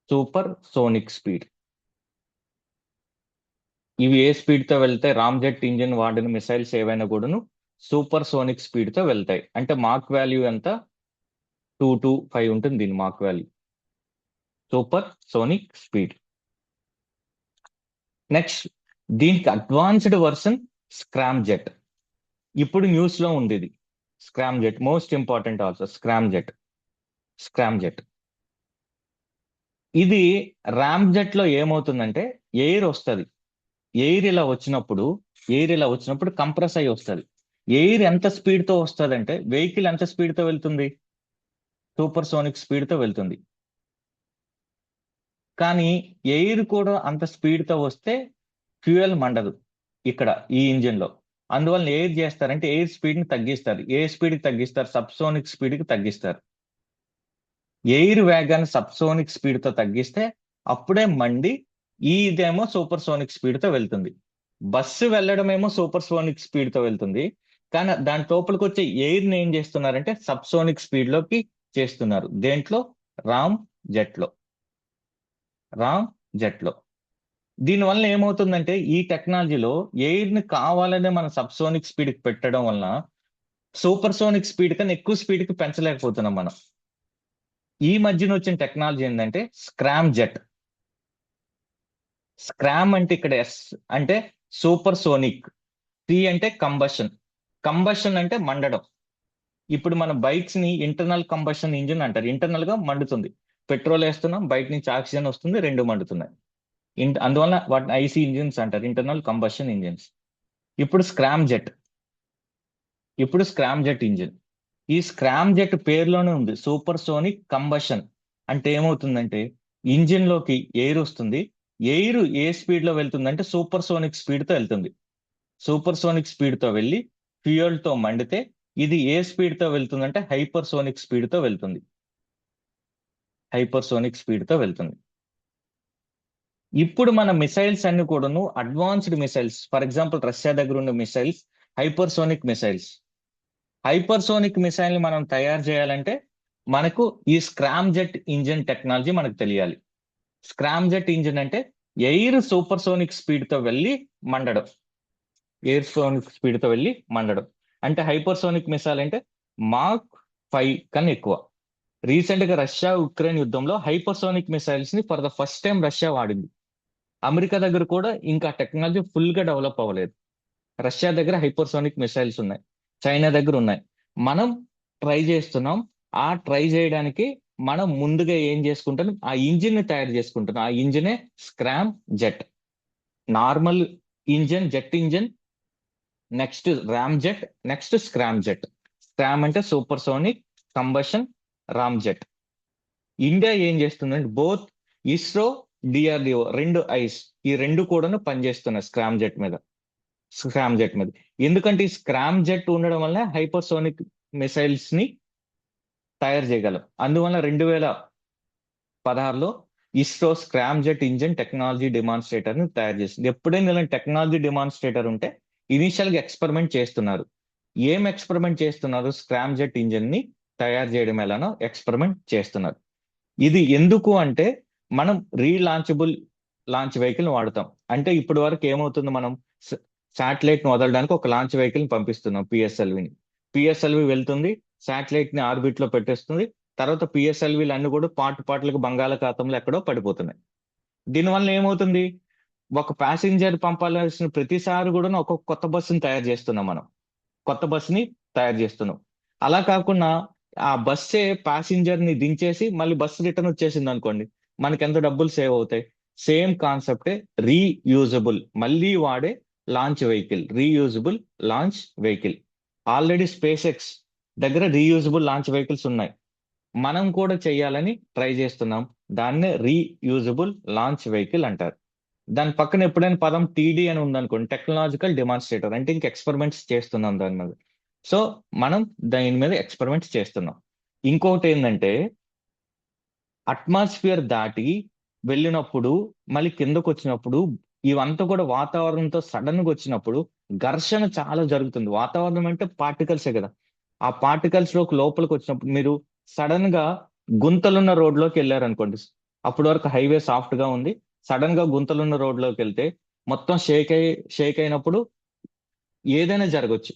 సూపర్ సోనిక్ స్పీడ్. ఇవి ఏ స్పీడ్ తో వెళ్తాయి? రామ్జెట్ ఇంజిన్ వాడిన మిసైల్స్ ఏవైనా కూడాను సూపర్ సోనిక్ స్పీడ్ తో వెళ్తాయి. అంటే మాక్ వాల్యూ ఎంత? 225 ఉంటుంది దీని Mach value, supersonic speed. Next, దీనికి అడ్వాన్స్డ్ వర్షన్ స్క్రామ్ జెట్. ఇప్పుడు న్యూస్ లో ఉంది ఇది scramjet, most important also scramjet. Scramjet ఇది ర్యామ్ జెట్ లో ఏమవుతుందంటే, ఎయిర్ వస్తుంది, ఎయిర్ ఇలా వచ్చినప్పుడు కంప్రెస్ అయ్యి వస్తుంది. ఎయిర్ ఎంత స్పీడ్ తో వస్తుంది అంటే, వెహికల్ ఎంత స్పీడ్ తో వెళ్తుంది? సూపర్ సోనిక్ స్పీడ్ తో వెళ్తుంది. కానీ ఎయిర్ కూడా అంత స్పీడ్ తో వస్తే ఫ్యూయల్ మండదు ఇక్కడ ఈ ఇంజిన్ లో. అందువల్ల ఎయిర్ చేస్తారంటే ఎయిర్ స్పీడ్ ని తగ్గిస్తారు. ఏ స్పీడ్ కి తగ్గిస్తారు? సబ్సోనిక్ స్పీడ్ కి తగ్గిస్తారు. ఎయిర్ వేగాన్ని సబ్సోనిక్ స్పీడ్ తో తగ్గిస్తే అప్పుడే మండి ఇదేమో సూపర్ సోనిక్ స్పీడ్ తో వెళ్తుంది. బస్సు వెళ్ళడం ఏమో సూపర్ సోనిక్ స్పీడ్ తో వెళ్తుంది, కానీ దాని లోపలికి వచ్చే ఎయిర్ ని ఏం చేస్తున్నారంటే సబ్సోనిక్ స్పీడ్ లోకి చేస్తున్నారు. దేంట్లో? రామ్ జెట్ లో. రామ్ జెట్ లో దీనివల్ల ఏమవుతుందంటే, ఈ టెక్నాలజీలో ఎయిర్ ని కావాలనే మన సబ్సోనిక్ స్పీడ్ కి పెట్టడం వలన సూపర్ సోనిక్ స్పీడ్ కన్నా ఎక్కువ స్పీడ్ కి పెంచలేకపోతున్నాం మనం. ఈ మధ్యన వచ్చిన టెక్నాలజీ ఏంటంటే స్క్రామ్ జెట్. స్క్రామ్ అంటే ఇక్కడ ఎస్ అంటే సూపర్ సోనిక్, సి అంటే కంబషన్. కంబషన్ అంటే మండడం. ఇప్పుడు మన బైక్స్ ని ఇంటర్నల్ కంబషన్ ఇంజిన్ అంటారు. ఇంటర్నల్ గా మండుతుంది, పెట్రోల్ వేస్తున్నాం, బయట నుంచి ఆక్సిజన్ వస్తుంది, రెండు మండుతున్నాయి. అందువల్ల వాటిని ఐసీ ఇంజిన్స్ అంటారు, ఇంటర్నల్ కంబషన్ ఇంజిన్స్. ఇప్పుడు స్క్రామ్ జెట్ ఇంజిన్. ఈ స్క్రామ్ జెట్ పేరులోనే ఉంది సూపర్ సోనిక్ కంబషన్. అంటే ఏమవుతుందంటే, ఇంజిన్ లోకి ఎయిర్ వస్తుంది, ఎయిర్ ఏ స్పీడ్ లో వెళ్తుందంటే సూపర్ సోనిక్ స్పీడ్ తో వెళ్తుంది. సూపర్ సోనిక్ స్పీడ్ తో వెళ్ళి ఫ్యూయల్ తో మండితే ఇది ఏ స్పీడ్ తో వెళ్తుందంటే హైపర్ సోనిక్ స్పీడ్ తో వెళ్తుంది. హైపర్ సోనిక్ స్పీడ్ తో వెళ్తుంది. ఇప్పుడు మన మిసైల్స్ అన్ని కూడాను advanced missiles. For example Russia దగ్గర ఉన్న missiles hyper sonic missiles. Hyper sonic missile ని మనం తయారు చేయాలంటే మనకు ఈ స్క్రామ్ జెట్ ఇంజిన్ టెక్నాలజీ మనకు తెలియాలి. స్క్రామ్ జెట్ ఇంజిన్ అంటే ఎయిర్ సూపర్ సోనిక్ స్పీడ్ తో వెళ్ళి మండడం. ఎయిర్ సోనిక్ స్పీడ్ తో వెళ్ళి మండడం అంటే హైపర్ సోనిక్ మిసైల్ అంటే మాక్ 5 కన్నా ఎక్కువ. రీసెంట్ గా రష్యా ఉక్రెయిన్ యుద్ధంలో హైపర్ సోనిక్ మిసైల్స్ ని for the first time Russia వాడింది. అమెరికా దగ్గర కూడా ఇంకా టెక్నాలజీ ఫుల్ గా డెవలప్ అవ్వలేదు. రష్యా దగ్గర హైపర్ సోనిక్ మిసైల్స్ ఉన్నాయి, చైనా దగ్గర ఉన్నాయి. మనం ట్రై చేస్తున్నాం. ఆ ట్రై చేయడానికి మనం ముందుగా ఏం చేసుకుంటాం? ఆ ఇంజిన్ ని తయారు చేసుకుంటున్నాం. ఆ ఇంజినే scramjet. Normal engine, jet engine, next ramjet, next scramjet. Scram అంటే supersonic combustion, ramjet. India ఏం చేస్తుందంటే బోత్ ఇస్రో, డిఆర్డిఓ రెండు ఐస్, ఈ రెండు కూడాను పనిచేస్తున్నాయి స్క్రామ్ జెట్ మీద. ఎందుకంటే ఈ స్క్రామ్ జెట్ ఉండడం వల్ల హైపర్ సోనిక్ మిసైల్స్ ని తయారు చేయగలం. అందువల్ల 2016లో ISRO scramjet engine technology demonstrator ని తయారు చేసింది. ఎప్పుడైనా ఇలాంటి టెక్నాలజీ డిమాన్స్ట్రేటర్ ఉంటే ఇనిషియల్ గా ఎక్స్పెరిమెంట్ చేస్తున్నారు. ఏం ఎక్స్పెరిమెంట్ చేస్తున్నారు? స్క్రామ్ జెట్ ఇంజిన్ ని తయారు చేయడం ఎలానో ఎక్స్పెరిమెంట్ చేస్తున్నారు. ఇది ఎందుకు అంటే, మనం రీలాంచబుల్ లాంచ్ వెహికల్ వాడతాం. అంటే ఇప్పటి వరకు ఏమవుతుంది, మనం శాటిలైట్ ని వదలడానికి ఒక లాంచ్ వెహికల్ పంపిస్తున్నాం, పిఎస్ఎల్విని. పిఎస్ఎల్వి వెళ్తుంది, శాటిలైట్ ని ఆర్బిట్ లో పెట్టేస్తుంది. తర్వాత పిఎస్ఎల్వీలు అన్ని కూడా పార్ట్లకు బంగాళాఖాతంలో ఎక్కడో పడిపోతున్నాయి. దీనివల్ల ఏమవుతుంది? ఒక ప్యాసింజర్ పంపాల్సిన ప్రతిసారి కూడా ఒక్కొక్క కొత్త బస్సుని తయారు చేస్తున్నాం మనం. కొత్త బస్సుని తయారు చేస్తున్నాం. అలా కాకుండా ఆ బస్సే ప్యాసింజర్ ని దించేసి మళ్ళీ బస్సు రిటర్న్ వచ్చేసింది అనుకోండి, మనకి ఎంత డబ్బులు సేవ్ అవుతాయి? సేమ్ కాన్సెప్టే రీయూజబుల్, మళ్ళీ వాడే launch vehicle, reusable launch vehicle. Already space X దగ్గర రీయూజబుల్ లాంచ్ వెహికల్స్ ఉన్నాయి. మనం కూడా చేయాలని ట్రై చేస్తున్నాం. దాన్నే రీయూజబుల్ లాంచ్ వెహికల్ అంటారు. దాని పక్కన ఎప్పుడైనా పదం టీడీ అని ఉందనుకోండి, టెక్నాలజికల్ డెమాన్స్ట్రేటర్, అంటే ఇంక ఎక్స్పెరిమెంట్స్ చేస్తున్నాం దాని మీద. సో మనం దాని మీద ఎక్స్పెరిమెంట్స్ చేస్తున్నాం. ఇంకొకటి ఏంటంటే, అట్మాస్ఫియర్ దాటి వెళ్ళినప్పుడు, మళ్ళీ కిందకు వచ్చినప్పుడు, ఇవంతా కూడా వాతావరణంతో సడన్ గా వచ్చినప్పుడు ఘర్షణ చాలా జరుగుతుంది. వాతావరణం అంటే పార్టికల్సే కదా. ఆ పార్టికల్స్ లోపలికి వచ్చినప్పుడు మీరు సడన్ గా గుంతలున్న రోడ్లోకి వెళ్ళారనుకోండి. అప్పటి వరకు హైవే సాఫ్ట్ గా ఉంది, సడన్ గా గుంతలున్న రోడ్లోకి వెళ్తే మొత్తం షేక్ అయినప్పుడు ఏదైనా జరగచ్చు.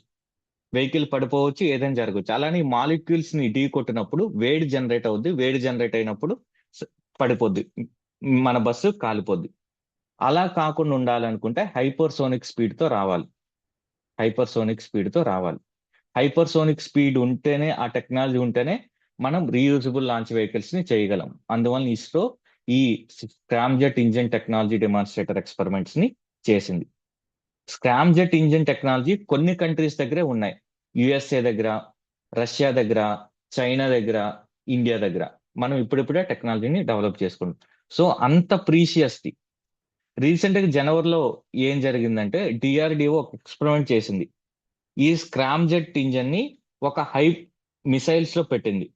వెహికల్ పడిపోవచ్చు, ఏదైనా జరగవచ్చు. అలానే మాలిక్యూల్స్ ని ఢీ కొట్టినప్పుడు వేడి జనరేట్ అవుద్ది, వేడి జనరేట్ అయినప్పుడు స- పడిపోద్ది, మన బస్సు కాలిపోద్ది. అలా కాకుండా ఉండాలనుకుంటే హైపర్సోనిక్ స్పీడ్ తో రావాలి. హైపర్సోనిక్ స్పీడ్ తో రావాలి. హైపర్సోనిక్ స్పీడ్ ఉంటేనే, ఆ టెక్నాలజీ ఉంటేనే మనం రీయూజబుల్ లాంచ్ వెహికల్స్ ని చేయగలం. అందువల్ల ఇస్రో ఈ scramjet engine technology demonstrator experiments ని చేసింది. స్క్రామ్ జెట్ ఇంజిన్ టెక్నాలజీ కొన్ని కంట్రీస్ దగ్గరే ఉన్నాయి. యుఎస్ఏ దగ్గర, రష్యా దగ్గర, చైనా దగ్గర, ఇండియా దగ్గర. మనం ఇప్పుడిప్పుడే టెక్నాలజీని డెవలప్ చేసుకుంటాం. సో అంత ప్రీషియస్ది. రీసెంట్ గా జనవరిలో ఏం జరిగిందంటే, డిఆర్డిఓ ఒక ఎక్స్పెరిమెంట్ చేసింది. ఈ స్క్రామ్ జెట్ ఇంజిన్ ని ఒక మిసైల్స్ లో పెట్టింది.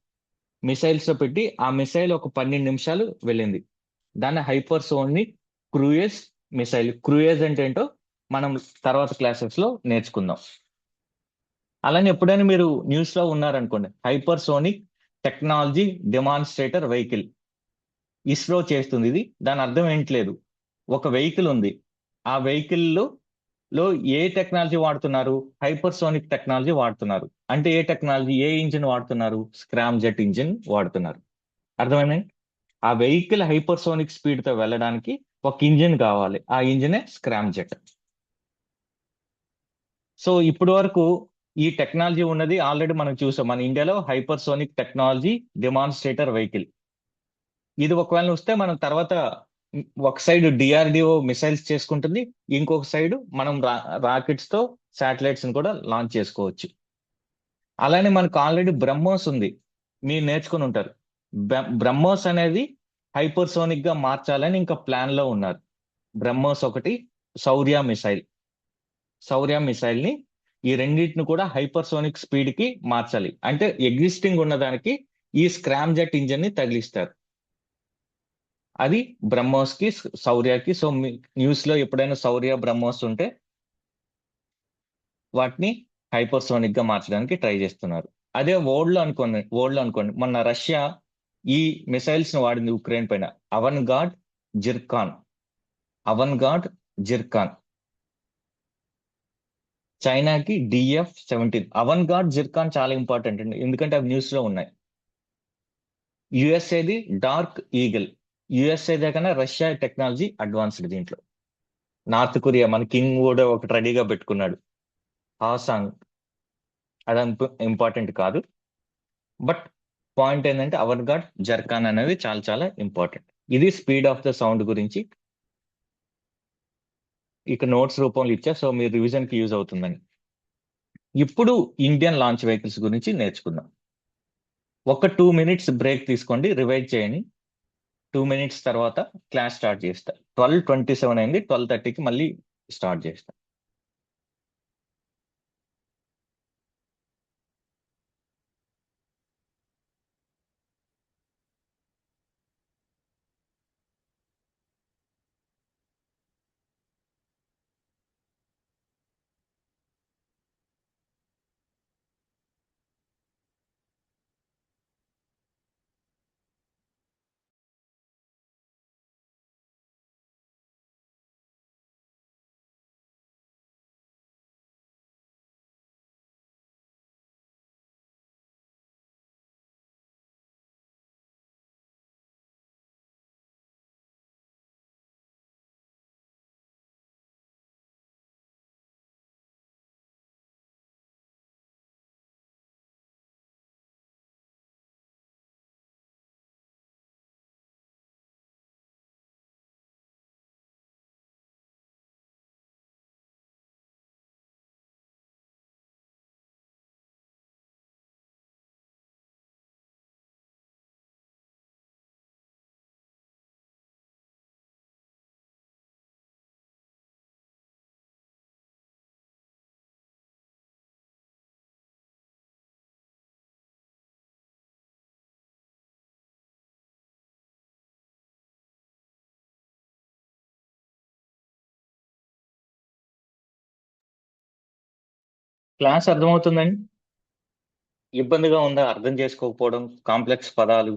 మిసైల్స్ లో పెట్టి ఆ మిసైల్ ఒక 12 నిమిషాలు వెళ్ళింది. దాన్ని హైపర్సోనిక్ క్రూయస్ మిసైల్. క్రూయస్ అంటే ఏంటో మనం తర్వాత క్లాసెస్ లో నేర్చుకుందాం. అలానే ఎప్పుడైనా మీరు న్యూస్ లో ఉన్నారనుకోండి, hypersonic technology demonstrator vehicle ISRO చేస్తుంది. ఇది దాని అర్థం ఏంట్లేదు. ఒక వెహికల్ ఉంది, ఆ వెహికల్ లో ఏ టెక్నాలజీ వాడుతున్నారు? హైపర్సోనిక్ టెక్నాలజీ వాడుతున్నారు. అంటే ఏ టెక్నాలజీ, ఏ ఇంజిన్ వాడుతున్నారు? స్క్రామ్ జెట్ ఇంజిన్ వాడుతున్నారు. అర్థమైంది? ఆ వెహికల్ హైపర్సోనిక్ స్పీడ్ తో వెళ్ళడానికి ఒక ఇంజిన్ కావాలి. ఆ ఇంజినే స్క్రామ్ జెట్. సో ఇప్పటి వరకు ఈ టెక్నాలజీ ఉన్నది ఆల్రెడీ మనం చూసాం. మన ఇండియాలో హైపర్సోనిక్ టెక్నాలజీ డెమాన్స్ట్రేటర్ వెహికల్. ఇది ఒకవేళ వస్తే మనం తర్వాత ఒక సైడ్ డిఆర్డిఓ మిసైల్స్ చేసుకుంటుంది, ఇంకొక సైడ్ మనం రాకెట్స్ తో శాటిలైట్స్ ని కూడా లాంచ్ చేసుకోవచ్చు. అలానే మనకు ఆల్రెడీ బ్రహ్మోస్ ఉంది, మీరు నేర్చుకుని ఉంటారు. బ్రహ్మోస్ అనేది హైపర్సోనిక్ గా మార్చాలని ఇంకా ప్లాన్ లో ఉన్నారు. బ్రహ్మోస్ ఒకటి, శౌర్య మిసైల్. శౌర్య మిసైల్ ని, ఈ రెండింటిని కూడా హైపర్సోనిక్ స్పీడ్ కి మార్చాలి. అంటే ఎగ్జిస్టింగ్ ఉన్నదానికి ఈ స్క్రామ్ జెట్ ఇంజిన్ ని తగిలిస్తారు. అది బ్రహ్మోస్ కి, శౌర్యకి. సో న్యూస్ లో ఎప్పుడైనా శౌర్య బ్రహ్మోస్ ఉంటే వాటిని హైపర్సోనిక్ గా మార్చడానికి ట్రై చేస్తున్నారు. అదే వరల్డ్ లో అనుకోండి, మొన్న రష్యా ఈ మిసైల్స్ ని వాడింది ఉక్రెయిన్ పైన. Avangard Zircon. Avangard Zircon. చైనాకి DF-17. అవన్ గార్డ్ జిర్కాన్ చాలా ఇంపార్టెంట్ అండి, ఎందుకంటే అవి న్యూస్ లో ఉన్నాయి. యుఎస్ఏది డార్క్ ఈగల్. యుఎస్ఏదే కన్నా రష్యా టెక్నాలజీ అడ్వాన్స్డ్ దీంట్లో. నార్త్ కొరియా మన కింగ్ కూడా ఒకటి రెడీగా పెట్టుకున్నాడు, హాసాంగ్. అదంత ఇంపార్టెంట్ కాదు. బట్ పాయింట్ ఏంటంటే అవర్ గార్డ్ జర్కాన్ అనేది చాలా చాలా ఇంపార్టెంట్. ఇది స్పీడ్ ఆఫ్ ద సౌండ్ గురించి ఇక నోట్స్ రూపంలో ఇచ్చా, సో మీరు రివిజన్ కి యూజ్ అవుతుందని. ఇప్పుడు ఇండియన్ లాంచ్ వెహికల్స్ గురించి నేర్చుకుందాం. ఒక 2 minutes బ్రేక్ తీసుకోండి, రివైజ్ చేయండి. 2 minutes తర్వాత క్లాస్ స్టార్ట్ చేస్తా. 12:27 అయింది, 12:30కి మళ్ళీ స్టార్ట్ చేస్తా. క్లాస్ అర్థమవుతుందండి? ఇబ్బందిగా ఉందా అర్థం చేసుకోకపోవడం, కాంప్లెక్స్ పదాలు?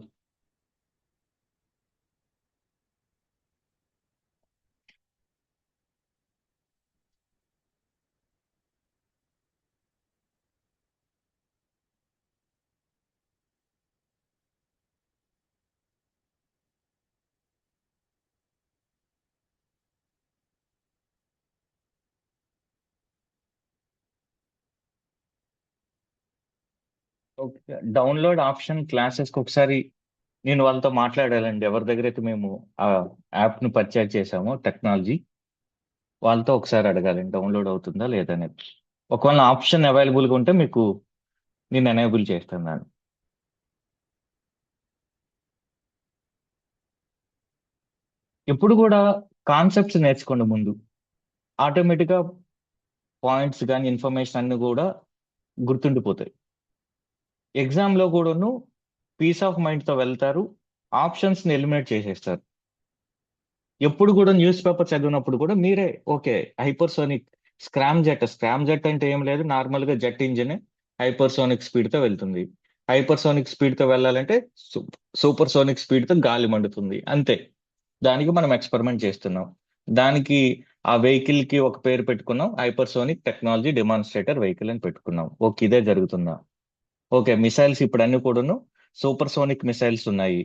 ఓకే. డౌన్లోడ్ ఆప్షన్ క్లాసెస్కి ఒకసారి నేను వాళ్ళతో మాట్లాడాలండి. ఎవరి దగ్గర అయితే మేము ఆ యాప్ ను పర్చేజ్ చేసామో టెక్నాలజీ, వాళ్ళతో ఒకసారి అడగాలండి డౌన్లోడ్ అవుతుందా లేదనేది. ఒకవేళ ఆప్షన్ అవైలబుల్గా ఉంటే మీకు నేను ఎనేబుల్ చేస్తాను దాన్ని. ఎప్పుడు కూడా కాన్సెప్ట్స్ నేర్చుకోండి ముందు. ఆటోమేటిక్గా పాయింట్స్ కానీ ఇన్ఫర్మేషన్ అన్ని కూడా గుర్తుండిపోతాయి. ఎగ్జామ్లో కూడాను పీస్ ఆఫ్ మైండ్తో వెళ్తారు, ఆప్షన్స్ని ఎలిమినేట్ చేసేస్తారు. ఎప్పుడు కూడా న్యూస్ పేపర్ చదివినప్పుడు కూడా మీరే ఓకే హైపర్సోనిక్ స్క్రామ్ జెట్ అంటే ఏం లేదు, నార్మల్ గా జెట్ ఇంజిన్ హైపర్సోనిక్ స్పీడ్ తో వెళ్తుంది. హైపర్సోనిక్ స్పీడ్ తో వెళ్ళాలంటే సూపర్ సోనిక్ స్పీడ్ తో గాలి మండుతుంది అంతే. దానికి మనం ఎక్స్పెరిమెంట్ చేస్తున్నాం. దానికి ఆ వెహికల్ కి ఒక పేరు పెట్టుకున్నాం, హైపర్సోనిక్ టెక్నాలజీ డెమాన్స్ట్రేటర్ వెహికల్ అని పెట్టుకున్నాం. ఓకే, ఇదే జరుగుతుందా? ఓకే, మిసైల్స్ ఇప్పుడు అన్ని కూడాను సూపర్ సోనిక్ మిసైల్స్ ఉన్నాయి.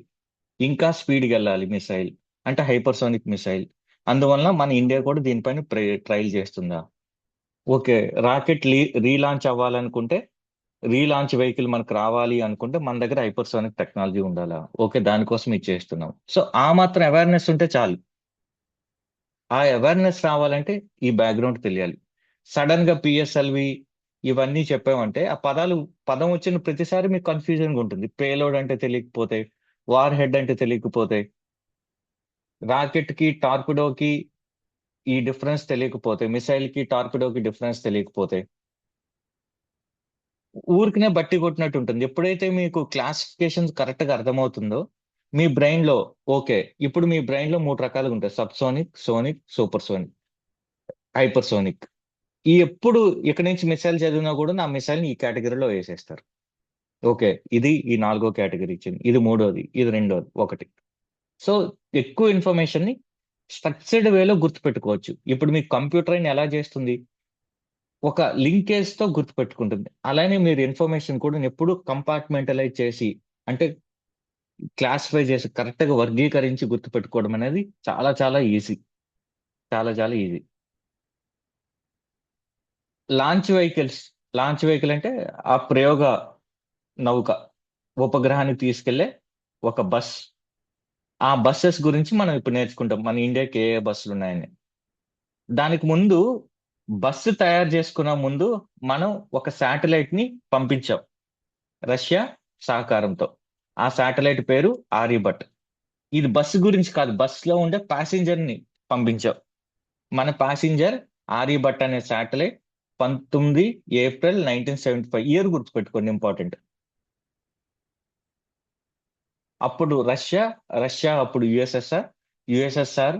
ఇంకా స్పీడ్కి వెళ్ళాలి మిసైల్ అంటే హైపర్సోనిక్ మిసైల్. అందువల్ల మన ఇండియా కూడా దీనిపైన ట్రయల్ చేస్తుందా? ఓకే, రాకెట్ రీలాంచ్ అవ్వాలనుకుంటే, రీలాంచ్ వెహికల్ మనకు రావాలి అనుకుంటే మన దగ్గర హైపర్సోనిక్ టెక్నాలజీ ఉండాలా? ఓకే, దానికోసం ఇది చేస్తున్నాం. సో ఆ మాత్రం అవేర్నెస్ ఉంటే చాలు. ఆ అవేర్నెస్ రావాలంటే ఈ బ్యాక్గ్రౌండ్ తెలియాలి. సడన్ గా పిఎస్ఎల్వి ఇవన్నీ చెప్పామంటే ఆ పదం వచ్చిన ప్రతిసారి మీకు కన్ఫ్యూజన్ గా ఉంటుంది. పేలోడ్ అంటే తెలియకపోతే, వార్ హెడ్ అంటే తెలియకపోతే, రాకెట్ కి టార్పిడోకి ఈ డిఫరెన్స్ తెలియకపోతే, మిసైల్ కి టార్పిడోకి డిఫరెన్స్ తెలియకపోతే ఊరికనే బట్టి కొట్టినట్టు ఉంటుంది. ఎప్పుడైతే మీకు క్లాసిఫికేషన్ కరెక్ట్ గా అర్థమవుతుందో మీ బ్రెయిన్ లో, ఓకే, ఇప్పుడు మీ బ్రెయిన్ లో మూడు రకాలుగా ఉంటాయి: sub sonic, sonic, super sonic, hyper sonic. ఈ ఎప్పుడు ఇక్కడి నుంచి మిసైల్ చదివినా కూడా నా మిసైల్ ని ఈ కేటగిరీలో వేసేస్తారు. ఓకే, ఇది ఈ నాలుగో కేటగిరీ ఇచ్చింది, ఇది మూడోది, ఇది రెండోది, ఒకటి. సో ఎక్కువ ఇన్ఫర్మేషన్ ని స్ట్రక్చర్డ్ వేలో గుర్తుపెట్టుకోవచ్చు. ఇప్పుడు మీకు కంప్యూటర్ ఎలా చేస్తుంది, ఒక లింకేజ్ తో గుర్తుపెట్టుకుంటుంది. అలానే మీరు ఇన్ఫర్మేషన్ కూడా ఎప్పుడు కంపార్ట్మెంటలైజ్ చేసి, అంటే క్లాసిఫై చేసి కరెక్ట్ గా వర్గీకరించి గుర్తుపెట్టుకోవడం అనేది చాలా చాలా ఈజీ. చాలా చాలా easy. Launch vehicles, launch vehicle అంటే ఆ ప్రయోగ నౌక, ఉపగ్రహాన్ని తీసుకెళ్లే ఒక బస్. ఆ బస్సెస్ గురించి మనం ఇప్పుడు నేర్చుకుంటాం, మన ఇండియాకి ఏ ఏ బస్సులు ఉన్నాయని. దానికి ముందు, బస్సు తయారు చేసుకున్న ముందు మనం ఒక శాటిలైట్ ని పంపించాం రష్యా సహకారంతో. ఆ శాటిలైట్ పేరు ఆర్యభట్. ఇది బస్సు గురించి కాదు, బస్సులో ఉండే ప్యాసింజర్ ని పంపించాం. మన ప్యాసింజర్ ఆర్యభట్ అనే శాటిలైట్ 19 ఏప్రిల్ 1975, ఇయర్ గుర్తుపెట్టుకోండి, ఇంపార్టెంట్. అప్పుడు రష్యా, అప్పుడు యుఎస్ఎస్ఆర్, యుఎస్ఎస్ఆర్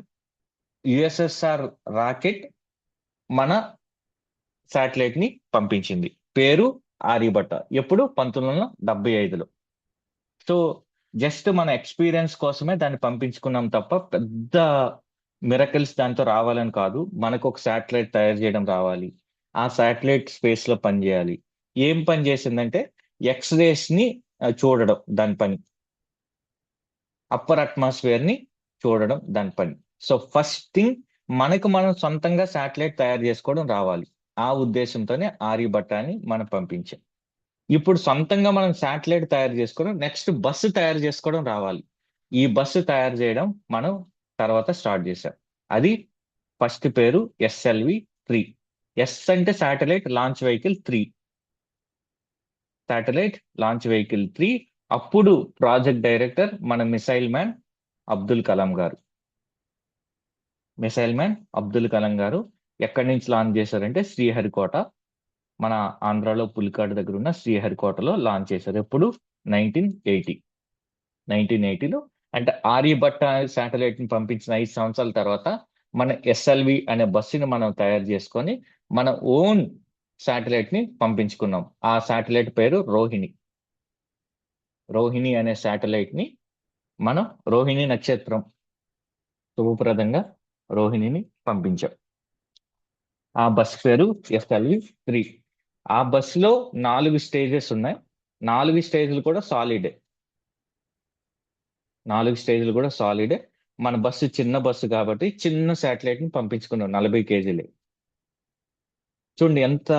యుఎస్ఎస్ఆర్ రాకెట్ మన శాటిలైట్ ని పంపించింది. పేరు ఆర్యభట్ట. ఎప్పుడు? 1975లో. సో జస్ట్ మన ఎక్స్పీరియన్స్ కోసమే దాన్ని పంపించుకున్నాం తప్ప పెద్ద మిరకల్స్ దాంతో రావాలని కాదు. మనకు ఒక శాటిలైట్ తయారు చేయడం రావాలి, ఆ శాటిలైట్ స్పేస్ లో పనిచేయాలి. ఏం పని చేసిందంటే ఎక్స్రేస్ ని చూడడం దాని పని, అప్పర్ అట్మాస్ఫియర్ ని చూడడం దాని పని. సో ఫస్ట్ థింగ్, మనకు మనం సొంతంగా శాటిలైట్ తయారు చేసుకోవడం రావాలి. ఆ ఉద్దేశంతోనే ఆర్యభట్టాన్ని మనం పంపించాం. ఇప్పుడు సొంతంగా మనం శాటిలైట్ తయారు చేసుకోవడం, నెక్స్ట్ బస్సు తయారు చేసుకోవడం రావాలి. ఈ బస్సు తయారు చేయడం మనం తర్వాత స్టార్ట్ చేశాం. అది ఫస్ట్ పేరు SLV-3. ఎస్ అంటే satellite launch vehicle 3, satellite launch vehicle 3. అప్పుడు ప్రాజెక్ట్ డైరెక్టర్ మన మిసైల్ మ్యాన్ అబ్దుల్ కలాం గారు. మిసైల్ మ్యాన్ అబ్దుల్ కలాం గారు ఎక్కడి నుంచి లాంచ్ చేశారంటే శ్రీహరికోట, మన ఆంధ్రాలో పులికాడు దగ్గర ఉన్న శ్రీహరికోటలో లాంచ్ చేశారు. ఎప్పుడు? 1980. 1980లో. అంటే ఆర్యభట్ట శాటిలైట్ ని పంపించిన 5 సంవత్సరాల తర్వాత మన SLV అనే బస్సుని మనం తయారు చేసుకొని మన ఓన్ శాటిలైట్ ని పంపించుకున్నాం. ఆ శాటిలైట్ పేరు రోహిణి. రోహిణి అనే శాటిలైట్ ని మనం రోహిణి నక్షత్రం శుభప్రదంగా రోహిణిని పంపించాం. ఆ బస్ పేరు SLV-3. ఆ బస్సులో 4 స్టేజెస్ ఉన్నాయి. 4 స్టేజ్లు కూడా సాలిడే. 4 స్టేజ్లు కూడా సాలిడే. మన బస్సు చిన్న బస్సు కాబట్టి చిన్న శాటిలైట్ ని పంపించుకున్నాం, 40 కేజీలే. చూడండి ఎంత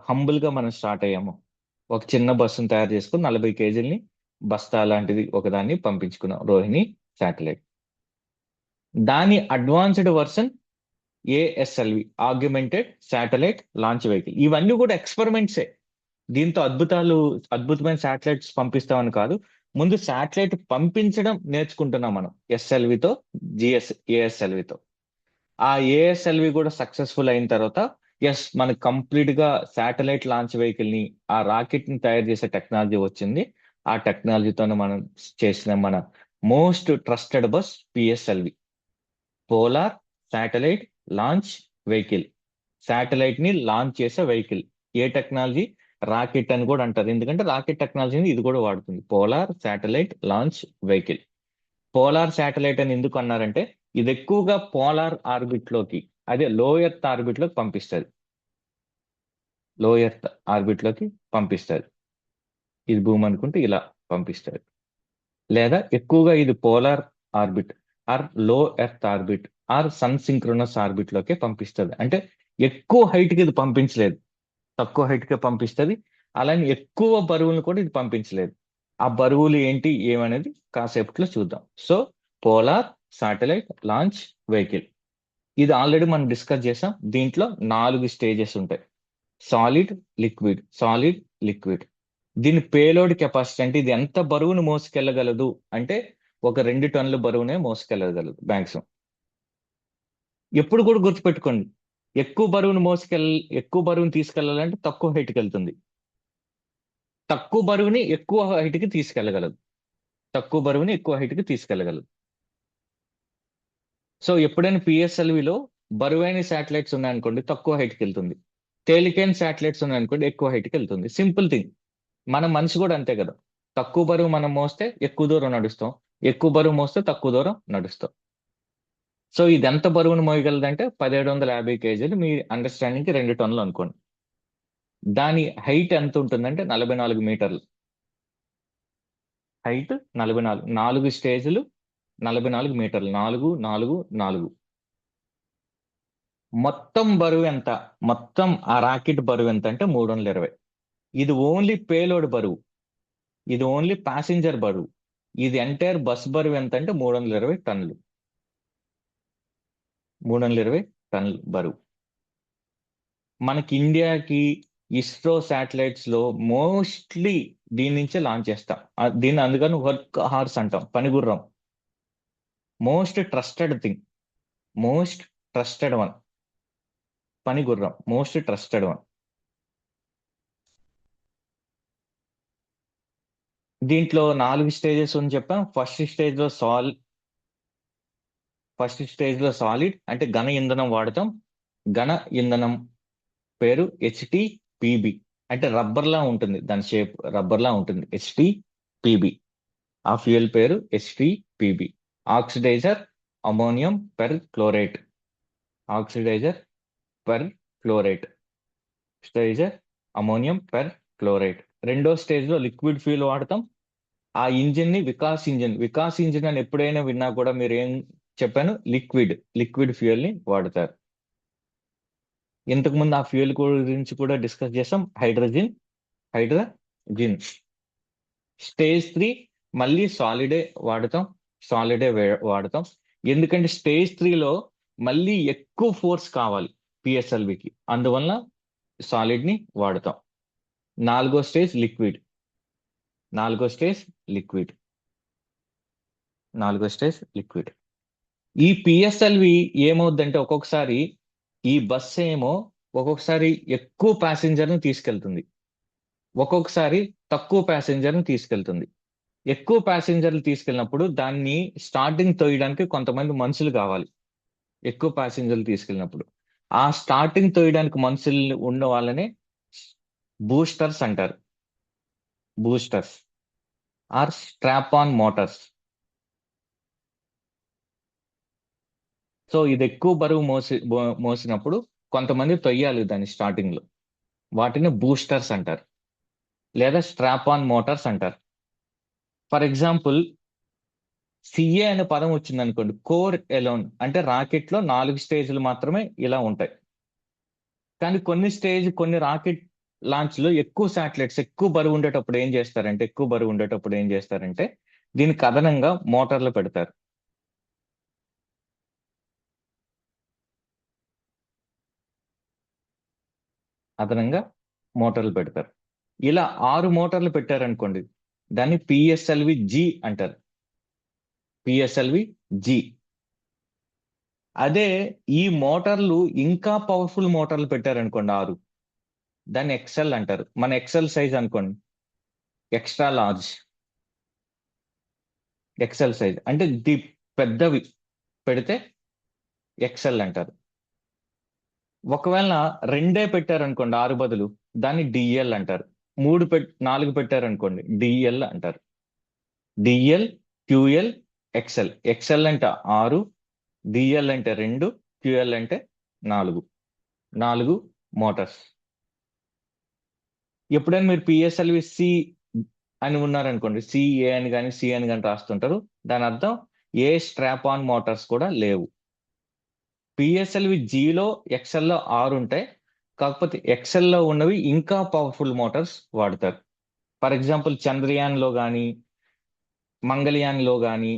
హంబుల్ గా మనం స్టార్ట్ అయ్యాము. ఒక చిన్న బస్సును తయారు చేసుకుని 40 కేజీలని బస్తా లాంటిది ఒకదాన్ని పంపించుకున్నాం, రోహిణి శాటిలైట్. దాని advanced version ASLV, augmented satellite launch vehicle. ఇవన్నీ కూడా ఎక్స్పెరిమెంట్సే. దీంతో అద్భుతమైన శాటిలైట్స్ పంపిస్తామని కాదు, ముందు శాటిలైట్ పంపించడం నేర్చుకుంటున్నాం మనం SLVతో, ASLVతో. ఆ ASLV కూడా సక్సెస్ఫుల్ అయిన తర్వాత మనకు కంప్లీట్ గా శాటిలైట్ లాంచ్ వెహికల్ ని, ఆ రాకెట్ ని తయారు చేసే టెక్నాలజీ వచ్చింది. ఆ టెక్నాలజీతో మనం చేసిన మన most trusted bus PSLV, polar satellite launch vehicle. Satellite ని లాంచ్ చేసే వెహికల్. ఏ టెక్నాలజీ? రాకెట్ అని కూడా అంటారు, ఎందుకంటే రాకెట్ టెక్నాలజీని ఇది కూడా వాడుతుంది. Polar satellite launch vehicle. Polar satellite అని ఎందుకు అన్నారంటే ఇది ఎక్కువగా పోలార్ ఆర్బిట్ లోకి, అదే లో ఎర్త్ ఆర్బిట్ లోకి పంపిస్తుంది. లో ఎర్త్ ఆర్బిట్ లోకి పంపిస్తుంది. ఇది భూమి అనుకుంటే ఇలా పంపిస్తుంది. లేదా ఎక్కువగా ఇది పోలార్ ఆర్బిట్ ఆర్ లో earth orbit or sun synchronous orbit లోకే పంపిస్తుంది. అంటే ఎక్కువ హైట్ కి ఇది పంపించలేదు, తక్కువ హైట్ కే పంపిస్తుంది. అలానే ఎక్కువ బరువులను కూడా ఇది పంపించలేదు. ఆ బరువులు ఏంటి ఏమనేది కాసేపట్లో చూద్దాం. So polar satellite launch vehicle ఇది ఆల్రెడీ మనం డిస్కస్ చేసాం. దీంట్లో 4 స్టేజెస్ ఉంటాయి: సాలిడ్, లిక్విడ్, సాలిడ్, లిక్విడ్. దీని పేలోడ్ కెపాసిటీ అంటే ఇది ఎంత బరువును మోసుకెళ్ళగలదు అంటే ఒక 2 టన్నుల బరువునే మోసుకెళ్ళగలదు మ్యాక్సిమం. ఎప్పుడు కూడా గుర్తుపెట్టుకోండి, ఎక్కువ బరువును తీసుకెళ్లాలంటే తక్కువ హైట్కి వెళ్తుంది. తక్కువ బరువుని ఎక్కువ హైట్కి తీసుకెళ్లగలదు. తక్కువ బరువుని ఎక్కువ హైట్కి తీసుకెళ్లగలదు. సో ఎప్పుడైనా PSLVలో బరువైన శాటిలైట్స్ ఉన్నాయనుకోండి తక్కువ హైట్కి వెళ్తుంది. తేలికైన శాటిలైట్స్ ఉన్నాయనుకోండి ఎక్కువ హైట్కి వెళ్తుంది. Simple thing. మన మనిషి కూడా అంతే కదా. తక్కువ బరువు మనం మోస్తే ఎక్కువ దూరం నడుస్తాం, ఎక్కువ బరువు మోస్తే తక్కువ దూరం నడుస్తాం. సో ఇది ఎంత బరువును మోయగలదంటే 1750 కేజీలు. మీ అండర్స్టాండింగ్ కి 2 టన్నులు అనుకోండి. దాని హైట్ ఎంత ఉంటుందంటే 44 మీటర్లు. హైట్ 44, 4 స్టేజ్లు, 44 మీటర్లు. 4, 4, 4. మొత్తం బరువు ఎంత? మొత్తం ఆ రాకెట్ బరువు ఎంత అంటే 320. ఇది ఓన్లీ పేలోడ్ బరువు, ఇది ఓన్లీ ప్యాసింజర్ బరువు. ఇది ఎంటైర్ బస్ బరువు ఎంత అంటే 320 టన్నులు. 320 టన్నులు బరువు. మనకి ఇండియాకి ఇస్రో శాటిలైట్స్ లో మోస్ట్లీ దీని నుంచే లాంచ్ చేస్తాం. దీన్ని అందుకని వర్క్ హార్స్ అంటాం, పనిగుర్రం. Most trusted thing, most trusted one, పనిగుర్రం, మోస్ట్ ట్రస్టెడ్ వన్. దీంట్లో 4 స్టేజెస్ అని చెప్పాం. ఫస్ట్ స్టేజ్ లో సాలిడ్ అంటే ఘన ఇంధనం వాడతాం. ఘన ఇంధనం పేరు HTPB. అంటే రబ్బర్ లా ఉంటుంది, దాని షేప్ రబ్బర్ లా ఉంటుంది. HTPB. ఆ ఫ్యూయల్ పేరు HTPB. Oxidiser ammonium per chlorate. Oxidiser per chlorate. Oxidiser ammonium per chlorate. రెండో స్టేజ్ లో లిక్విడ్ ఫ్యూయల్ వాడతాం. ఆ ఇంజిన్ ని వికాస్ ఇంజిన్ అని ఎప్పుడైనా విన్నా కూడా మీరు ఏం చెప్పాను? లిక్విడ్ ఫ్యూయల్ ని వాడతారు. ఇంతకు ముందు ఆ ఫ్యూయల్ గురించి కూడా డిస్కస్ చేసాం, హైడ్రోజన్. స్టేజ్ 3 మళ్ళీ సాలిడే వాడతాం. ఎందుకంటే స్టేజ్ 3లో మళ్ళీ ఎక్కువ ఫోర్స్ కావాలి PSLVకి, అందువల్ల సాలిడ్ ని వాడతాం. నాలుగో స్టేజ్ లిక్విడ్. ఈ PSLV ఏమవుద్దంటే ఒక్కొక్కసారి ఈ బస్ ఏమో ఒక్కొక్కసారి ఎక్కువ ప్యాసింజర్ని తీసుకెళ్తుంది, ఒక్కొక్కసారి తక్కువ ప్యాసింజర్ని తీసుకెళ్తుంది. ఎక్కువ ప్యాసింజర్లు తీసుకెళ్ళినప్పుడు దాన్ని స్టార్టింగ్ తోయడానికి కొంతమంది మనుషులు కావాలి. ఎక్కువ ప్యాసింజర్లు తీసుకెళ్ళినప్పుడు ఆ స్టార్టింగ్ తోయడానికి మనుషులు ఉన్న వాళ్ళనే బూస్టర్స్ అంటారు, boosters are strap on motors. So ఇది ఎక్కువ బరువు మోసినప్పుడు కొంతమంది తొయ్యాలి దాన్ని స్టార్టింగ్ లో, వాటిని బూస్టర్స్ అంటారు లేదా స్ట్రాప్ ఆన్ మోటార్స్ అంటారు. ఫర్ ఎగ్జాంపుల్ సిఏ అనే పదం వచ్చింది అనుకోండి, కోర్ ఎలోన్ అంటే రాకెట్ లో 4 స్టేజ్లు మాత్రమే ఇలా ఉంటాయి. కానీ కొన్ని రాకెట్ లాంచ్ లో ఎక్కువ శాటిలైట్స్ ఎక్కువ బరువు ఉండేటప్పుడు ఏం చేస్తారంటే, దీనికి అదనంగా మోటార్లు పెడతారు. అదనంగా మోటార్లు పెడతారు. ఇలా 6 మోటార్లు పెట్టారనుకోండి, దాన్ని పిఎస్ఎల్వి జి అంటారు, పిఎస్ఎల్వి జి. అదే ఈ మోటార్లు ఇంకా పవర్ఫుల్ మోటార్లు పెట్టారనుకోండి 6, దాన్ని ఎక్సెల్ అంటారు. మన ఎక్సెల్ సైజ్ అనుకోండి, ఎక్స్ట్రా లార్జ్. ఎక్సెల్ సైజ్ అంటే పెద్దవి పెడితే ఎక్సెల్ అంటారు. ఒకవేళ రెండే పెట్టారనుకోండి 6 బదులు, దాన్ని డిఎల్ అంటారు. 4 పెట్టారనుకోండి డిఎల్ అంటారు. DL, QL, XL. ఎక్సెల్ అంటే 6, డిఎల్ అంటే 2, క్యూఎల్ అంటే 4. 4 మోటార్స్. ఎప్పుడైనా మీరు పిఎస్ఎల్వి సి అని ఉన్నారనుకోండి, సిఏ అని కానీ సి అని కానీ రాస్తుంటారు, దాని అర్థం ఏ స్ట్రాప్ ఆన్ మోటార్స్ కూడా లేవు. పిఎస్ఎల్వి జీలో ఎక్సెల్లో 6 ఉంటాయి, కాకపోతే ఎక్సెల్లో ఉన్నవి ఇంకా పవర్ఫుల్ మోటార్స్ వాడతారు. ఫర్ ఎగ్జాంపుల్ చంద్రయాన్ లో కానీ మంగళయాన్ లో కానీ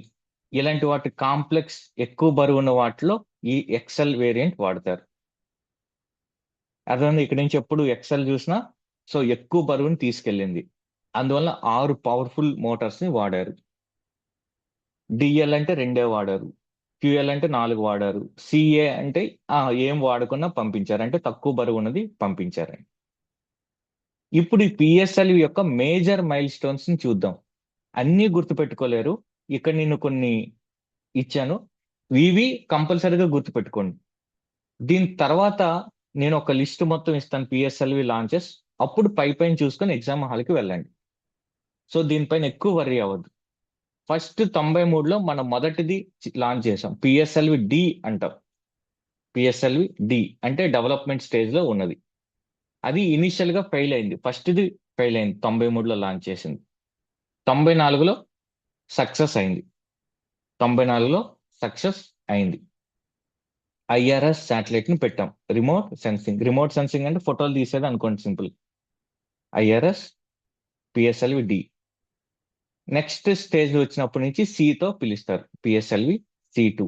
ఇలాంటి వాటి కాంప్లెక్స్ ఎక్కువ బరువు ఉన్న వాటిలో ఈ ఎక్సెల్ వేరియంట్ వాడతారు. అదే ఇక్కడ నుంచి ఎప్పుడు ఎక్సెల్ చూసినా సో ఎక్కువ బరువుని తీసుకెళ్ళింది, అందువల్ల 6 పవర్ఫుల్ మోటార్స్ ని వాడారు. డిఎల్ అంటే 2 వాడారు, క్యూఎల్ అంటే 4 వాడారు, సిఏ అంటే ఏం వాడకుండా పంపించారు, అంటే తక్కువ బరువు ఉన్నది పంపించారు. ఇప్పుడు ఈ పిఎస్ఎల్ యొక్క మేజర్ మైల్ స్టోన్స్ ని చూద్దాం. అన్నీ గుర్తుపెట్టుకోలేరు, ఇక్కడ నేను కొన్ని ఇచ్చాను, ఇవి కంపల్సరీగా గుర్తుపెట్టుకోండి. దీని తర్వాత నేను ఒక లిస్ట్ మొత్తం ఇస్తాను పిఎస్ఎల్వి లాంచెస్, అప్పుడు పైన చూసుకొని ఎగ్జామ్ హాల్కి వెళ్ళండి. సో దీనిపైన ఎక్కువ వర్రీ అవ్వద్దు. ఫస్ట్ 93లో మనం మొదటిది లాంచ్ చేసాం, పిఎస్ఎల్వి డి అంటాం. పిఎస్ఎల్వి డి అంటే డెవలప్మెంట్ స్టేజ్ లో ఉన్నది. అది ఇనిషియల్ గా ఫెయిల్ అయింది, ఫస్ట్ది ఫెయిల్ అయింది, 93లో లాంచ్ చేసింది. 94లో సక్సెస్ అయింది. 94లో సక్సెస్ అయింది. ఐఆర్ఎస్ శాటిలైట్ ని పెట్టాం, రిమోట్ సెన్సింగ్ అంటే ఫోటోలు తీసేది అనుకోండి simple. IRS, PSLV D. Next stage వచ్చినప్పటి నుంచి సితో పిలుస్తారు, పిఎస్ఎల్వి సి2.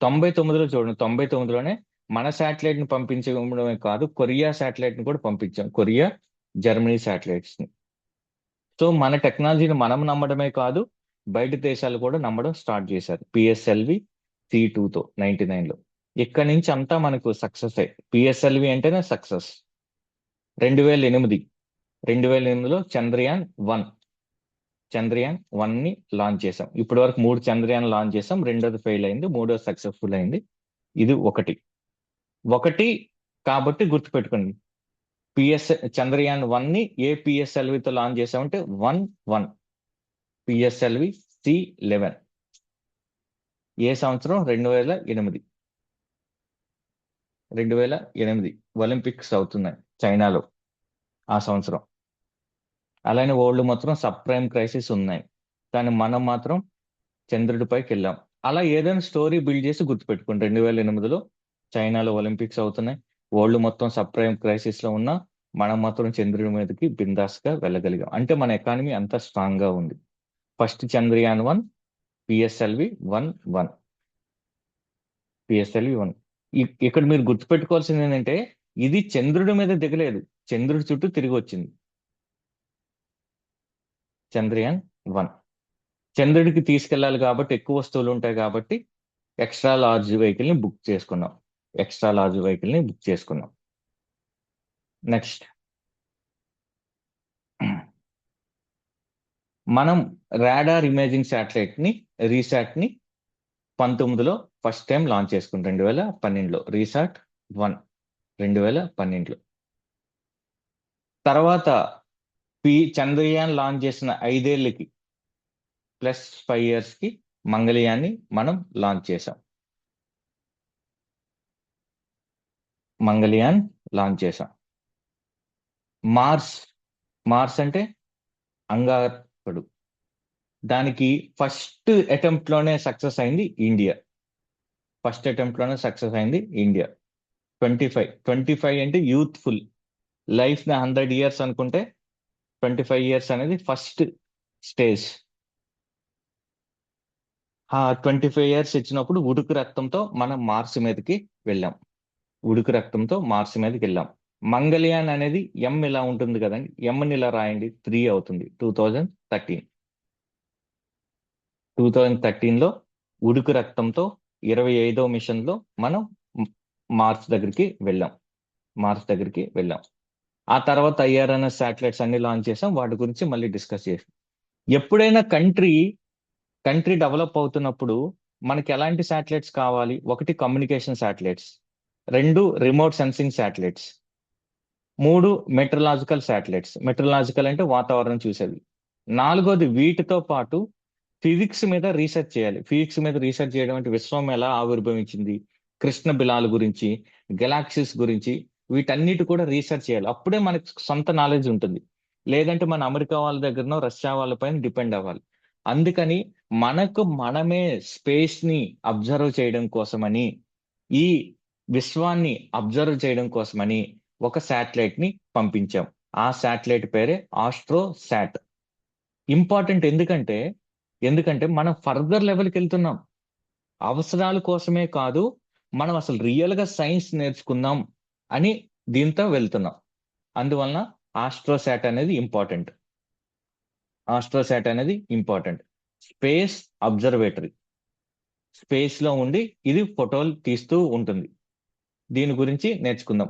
99లో చూడండి, 99లోనే మన శాటిలైట్ ని పంపించడమే కాదు, కొరియా శాటిలైట్ ని కూడా పంపించాం, కొరియా, జర్మనీ శాటిలైట్స్ ని. సో మన టెక్నాలజీని మనం నమ్మడమే కాదు, బయట దేశాలు కూడా నమ్మడం స్టార్ట్ చేశారు పిఎస్ఎల్వి సి2తో 99లో. ఇక్కడి నుంచి అంతా మనకు సక్సెస్ అయ్యి, పిఎస్ఎల్వి అంటేనే సక్సెస్. 2008లో చంద్రయాన్ 1 ని లాంచ్ చేసాం. ఇప్పటి వరకు 3 చంద్రయాన్ లాంచ్ చేసాం, రెండోది ఫెయిల్ అయింది, మూడోది సక్సెస్ఫుల్ అయింది. ఇది ఒకటి కాబట్టి గుర్తుపెట్టుకోండి. చంద్రయాన్ 1 ని ఏ పిఎస్ఎల్వితో లాంచ్ చేసామంటే 1-1, పిఎస్ఎల్వి C11. ఏ సంవత్సరం? 2008 ఒలింపిక్స్ అవుతున్నాయి చైనాలో ఆ సంవత్సరం. అలానే వరల్డ్ మొత్తం సబ్ ప్రైమ్ క్రైసిస్ ఉన్నాయి, కానీ మనం మాత్రం చంద్రుడిపైకి వెళ్ళాం. అలా ఏదైనా స్టోరీ బిల్డ్ చేసి గుర్తుపెట్టుకోండి. 2008లో చైనాలో ఒలింపిక్స్ అవుతున్నాయి, వరల్డ్ మొత్తం సబ్ ప్రైమ్ క్రైసిస్ లో ఉన్నా మనం మాత్రం చంద్రుడి మీదకి బిందాస్ గా వెళ్ళగలిగాం, అంటే మన ఎకానమీ అంత స్ట్రాంగ్ గా ఉంది. First Chandrayaan 1, PSLV 1. పిఎస్ఎల్వి 1 ఇక్కడ మీరు గుర్తుపెట్టుకోవాల్సింది ఏంటంటే, ఇది చంద్రుడి మీద దిగలేదు, చంద్రుడి చుట్టూ తిరిగి వచ్చింది. చంద్రయాన్ 1 చంద్రుడికి తీసుకెళ్ళాలి కాబట్టి ఎక్కువ వస్తువులు ఉంటాయి కాబట్టి ఎక్స్ట్రా లార్జ్ వెహికల్ ని బుక్ చేసుకున్నాం. నెక్స్ట్ మనం రాడార్ ఇమేజింగ్ శాటిలైట్ ని రీసాట్ ని 19లో ఫస్ట్ టైం లాంచ్ చేసుకున్నాం. 2012లో రీసాట్ 1, 2012లో. తర్వాత చంద్రయాన్ లాంచ్ చేసిన 5 ఏళ్ళకి +5 years కి మంగళయాన్ని మనం లాంచ్ చేసాం. మంగళయాన్ లాంచ్ చేసాం. మార్స్ అంటే అంగారకుడు. దానికి ఫస్ట్ అటెంప్ట్ లోనే సక్సెస్ అయింది ఇండియా. 25 అంటే యూత్ఫుల్. లైఫ్ ని 100 years అనుకుంటే 25 years అనేది ఫస్ట్ స్టేజ్. ఆ 25 years ఇచ్చినప్పుడు ఉడుకు రక్తంతో మనం మార్స్ మీదకి వెళ్ళాం. మంగళయాన్ అనేది ఎం ఇలా ఉంటుంది కదండి, ఎంని ఇలా రాయండి, 3 అవుతుంది. 2013 లో ఉడుకు రక్తంతో 25వ మిషన్ లో మనం మార్స్ దగ్గరికి వెళ్ళాం. ఆ తర్వాత IRNS శాటిలైట్స్ అన్ని లాంచ్ చేసాం. వాటి గురించి మళ్ళీ డిస్కస్ చేసాం. ఎప్పుడైనా కంట్రీ డెవలప్ అవుతున్నప్పుడు మనకి ఎలాంటి శాటిలైట్స్ కావాలి? ఒకటి communication satellites, 2 remote sensing satellites, 3 metrological satellites. Metrological అంటే వాతావరణం చూసేది. 4వది వీటితో పాటు ఫిజిక్స్ మీద రీసెర్చ్ చేయాలి. ఫిజిక్స్ మీద రీసెర్చ్ చేయడం అంటే విశ్వం ఎలా ఆవిర్భవించింది, కృష్ణ బిలాల గురించి, గెలాక్సీస్ గురించి, వీటన్నిటి కూడా రీసెర్చ్ చేయాలి. అప్పుడే మనకి సొంత నాలెడ్జ్ ఉంటుంది. లేదంటే మన అమెరికా వాళ్ళ దగ్గరనో రష్యా వాళ్ళపైన డిపెండ్ అవ్వాలి. అందుకని మనకు మనమే స్పేస్ ని అబ్జర్వ్ చేయడం కోసమని, ఈ విశ్వాన్ని అబ్జర్వ్ చేయడం కోసమని ఒక శాటిలైట్ ని పంపించాం. ఆ శాటిలైట్ పేరే ఆస్ట్రోసాట్. ఇంపార్టెంట్ ఎందుకంటే మనం ఫర్దర్ లెవెల్కి వెళ్తున్నాం. అవసరాల కోసమే కాదు, మనం అసలు రియల్ గా సైన్స్ నేర్చుకుందాం అని దీంతో వెళ్తున్నాం. అందువలన ఆస్ట్రోసాట్ అనేది ఇంపార్టెంట్. Space observatory. స్పేస్ లో ఉండి ఇది ఫోటోలు తీస్తూ ఉంటుంది. దీని గురించి నేర్చుకుందాం,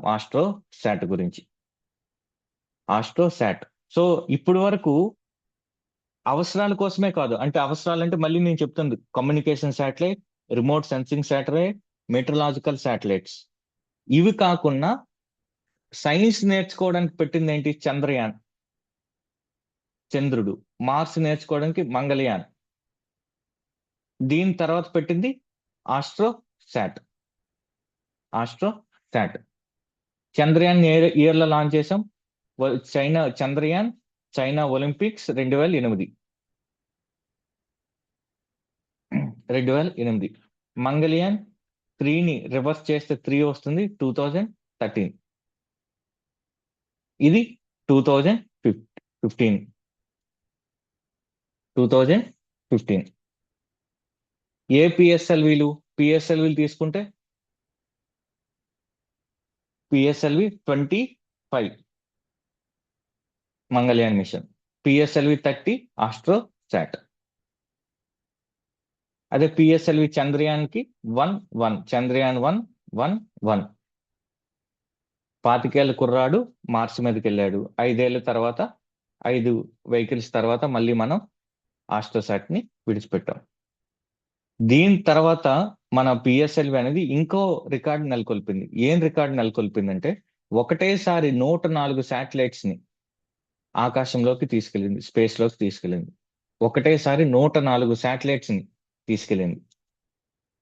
ఆస్ట్రోసాట్. సో ఇప్పుడు వరకు అవసరాల కోసమే కాదు, అంటే అవసరాలంటే మళ్ళీ నేను చెప్తుంది communication satellite, remote sensing satellite, metrological satellites. ఇవి కాకుండా సైన్స్ నేర్చుకోవడానికి పెట్టింది ఏంటి? చంద్రయాన్, చంద్రుడు. మార్స్ నేర్చుకోవడానికి మంగళయాన్. దీని తర్వాత పెట్టింది ఆస్ట్రోసాట్. చంద్రయాన్ ఇయర్ లో లాంచ్ చేసాం. Chandrayaan China Olympics 2008. మంగళయాన్ 3ని రివర్స్ చేస్తే 3 వస్తుంది, 2013. ఇది 2015. ఏ పిఎస్ఎల్వీలు తీసుకుంటే PSLV 25 Mangalyaan mission, PSLV 30 AstroSat. అదే పిఎస్ఎల్వి చంద్రయాన్ కి 1 చంద్రయాన్ 1 25 కుర్రాడు మార్స్ మీదకి వెళ్ళాడు. 5 ఏళ్ళ తర్వాత 5 వెహికల్స్ తర్వాత మళ్ళీ మనం ఆస్ట్రోసాట్ ని విడిచిపెట్టాం. దీని తర్వాత మన పిఎస్ఎల్వి అనేది ఇంకో రికార్డు నెలకొల్పింది. ఏం రికార్డు నెలకొల్పిందంటే ఒకటేసారి 104 శాటిలైట్స్ ని ఆకాశంలోకి తీసుకెళ్ళింది, స్పేస్ లోకి తీసుకెళ్ళింది. ఒకటేసారి 104 శాటిలైట్స్ ని తీసుకెళ్ళింది.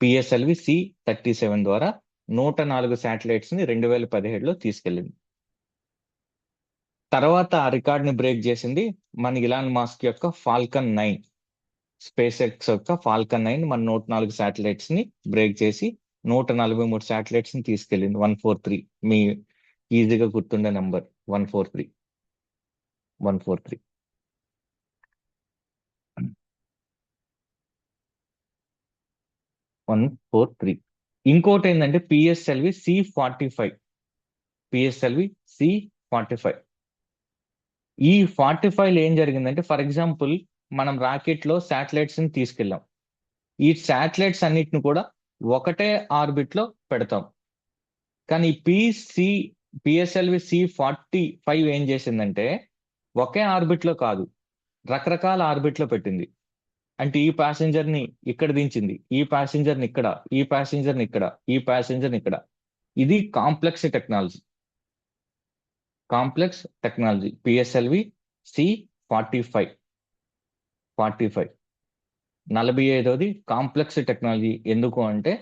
పిఎస్ఎల్వి C-37 ద్వారా 104 శాటిలైట్స్ ని 2017లో తీసుకెళ్ళింది. తర్వాత ఆ రికార్డ్ ని బ్రేక్ చేసింది మన ఇలాన్ మాస్క్ యొక్క ఫాల్కన్ 9. స్పేస్ ఎక్స్ యొక్క ఫాల్కన్ 9 మన 104 శాటిలైట్స్ ని బ్రేక్ చేసి 143 శాటిలైట్స్ ని తీసుకెళ్ళింది. 143 మీ ఈజీగా గుర్తుండే నంబర్ 143. ఇంకోటి ఏంటంటే పిఎస్ఎల్వి C-45. ఈ 45 ఏం జరిగిందంటే, ఫర్ ఎగ్జాంపుల్ మనం రాకెట్ లో శాటిలైట్స్ ని తీసుకెళ్ళాం. ఈ శాటిలైట్స్ అన్నిటిని కూడా ఒకటే ఆర్బిట్ లో పెడతాం. కానీ పిఎస్ఎల్వి C-45 ఏం చేసిందంటే ఒకే ఆర్బిట్ లో కాదు, రకరకాల ఆర్బిట్ లో పెట్టింది. అంటే ఈ ప్యాసింజర్ ని ఇక్కడ దించింది, ఈ ప్యాసింజర్ ని ఇక్కడ, ఈ ప్యాసింజర్ ని ఇక్కడ, ఈ ప్యాసింజర్ ని ఇక్కడ. ఇది complex technology. Complex technology, PSLV C45. 45 45ది కాంప్లెక్స్ టెక్నాలజీ. ఎందుకు అంటే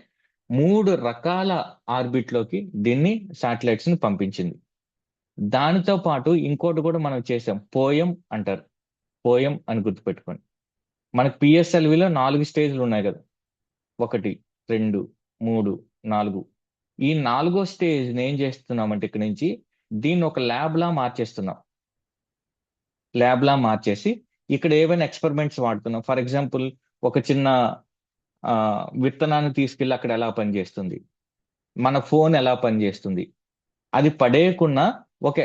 3 రకాల ఆర్బిట్లోకి దీన్ని శాటిలైట్స్ ని పంపించింది. దానితో పాటు ఇంకోటి కూడా మనం చేసాం, పోయం అంటారు. పోయం అని గుర్తుపెట్టుకోండి. మనకి పిఎస్ఎల్విలో 4 స్టేజ్లు ఉన్నాయి కదా, 1, 2, 3, 4. ఈ 4వ స్టేజ్ ఏం చేస్తున్నామంటే ఇక్కడ నుంచి దీన్ని ఒక ల్యాబ్ లా మార్చేస్తున్నాం. ల్యాబ్ లా మార్చేసి ఇక్కడ ఏవైనా ఎక్స్పెరిమెంట్స్ వాడుతున్నాం. ఫర్ ఎగ్జాంపుల్ ఒక చిన్న విత్తనాన్ని తీసుకెళ్ళి అక్కడ ఎలా పనిచేస్తుంది, మన ఫోన్ ఎలా పనిచేస్తుంది, అది పడేయకుండా ఒక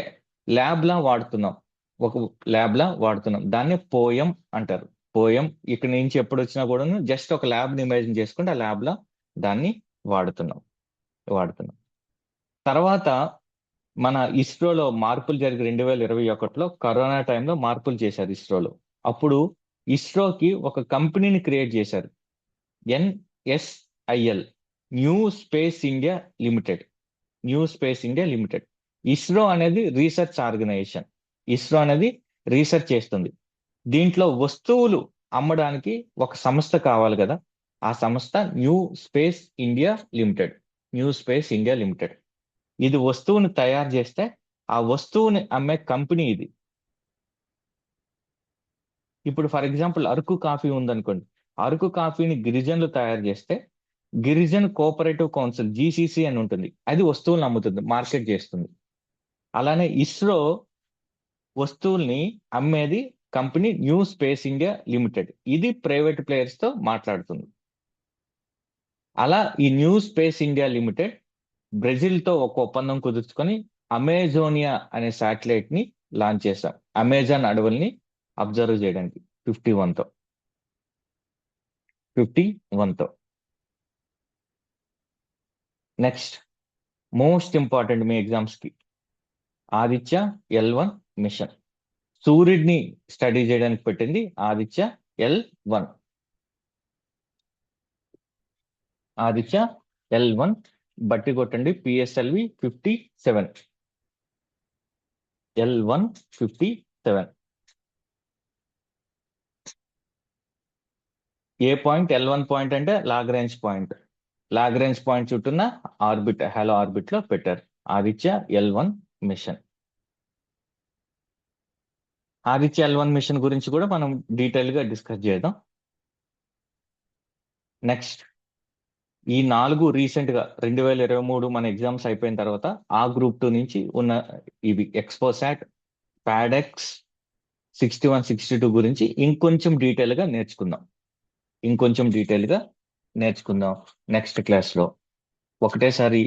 ల్యాబ్ లా వాడుతున్నాం. ఒక ల్యాబ్ లా వాడుతున్నాం. దాన్ని పోయం అంటారు. పోయం ఇక్కడ నుంచి ఎప్పుడు వచ్చినా కూడా జస్ట్ ఒక ల్యాబ్ని ఇమాజిన్ చేసుకుంటే ఆ ల్యాబ్ లా దాన్ని వాడుతున్నాం. తర్వాత మన ఇస్రోలో మార్పులు జరిగి 2021లో కరోనా టైంలో మార్పులు చేశారు ఇస్రోలో. అప్పుడు ఇస్రోకి ఒక కంపెనీని క్రియేట్ చేశారు, NSIL, new space India limited. New space India limited. ISRO అనేది రీసెర్చ్ ఆర్గనైజేషన్. ఇస్రో అనేది రీసెర్చ్ చేస్తుంది. దీంట్లో వస్తువులు అమ్మడానికి ఒక సంస్థ కావాలి కదా, ఆ సంస్థ new space India limited. New space India limited. ఇది వస్తువుని తయారు చేస్తే ఆ వస్తువుని అమ్మే కంపెనీ ఇది. ఇప్పుడు ఫర్ ఎగ్జాంపుల్ అరకు కాఫీ ఉందనుకోండి, అరకు కాఫీని గిరిజనులు తయారు చేస్తే గిరిజన్ కోఆపరేటివ్ కౌన్సిల్, GCC అని ఉంటుంది, అది వస్తువులను అమ్ముతుంది, మార్కెట్ చేస్తుంది. అలానే ఇస్రో వస్తువుల్ని అమ్మేది company new space India limited. ఇది ప్రైవేట్ ప్లేయర్స్ తో మాట్లాడుతుంది. అలా ఈ new space India limited Brazil తో ఒక ఒప్పందం కుదుర్చుకొని అమెజోనియా అనే శాటిలైట్ ని లాంచ్ చేశాం, అమెజాన్ అడవుల్ని అబ్జర్వ్ చేయడానికి 51తో. నెక్స్ట్ మోస్ట్ ఇంపార్టెంట్ మీ ఎగ్జామ్స్ కి, ఆదిత్య L1 మిషన్. సూర్యుడిని స్టడీ చేయడానికి పెట్టింది ఆదిత్య L1. ఆదిత్య L1 బట్టి కొట్టండి, PSLV 57. L1 57. ఏ పాయింట్? L1 పాయింట్ అంటే లాగ్రాంజ్ పాయింట్. లాగ్రాంజ్ పాయింట్ చుట్టూన్న ఆర్బిట్, హలో ఆర్బిట్ లో పెట్టారు Aditya L1 machine. Aditya L1 machine గురించి కూడా మనం డీటెయిల్ గా డిస్కస్ చేద్దాం. నెక్స్ట్ ఈ 4 రీసెంట్ గా 2023 మన ఎగ్జామ్స్ అయిపోయిన తర్వాత ఆ గ్రూప్ 2 నుంచి ఉన్న ఇవి ఎక్స్పోసాట్, ప్యాడెక్స్ 61, 62 గురించి ఇంకొంచెం డీటెయిల్ గా నేర్చుకుందాం నెక్స్ట్ క్లాస్ లో. ఒకటేసారి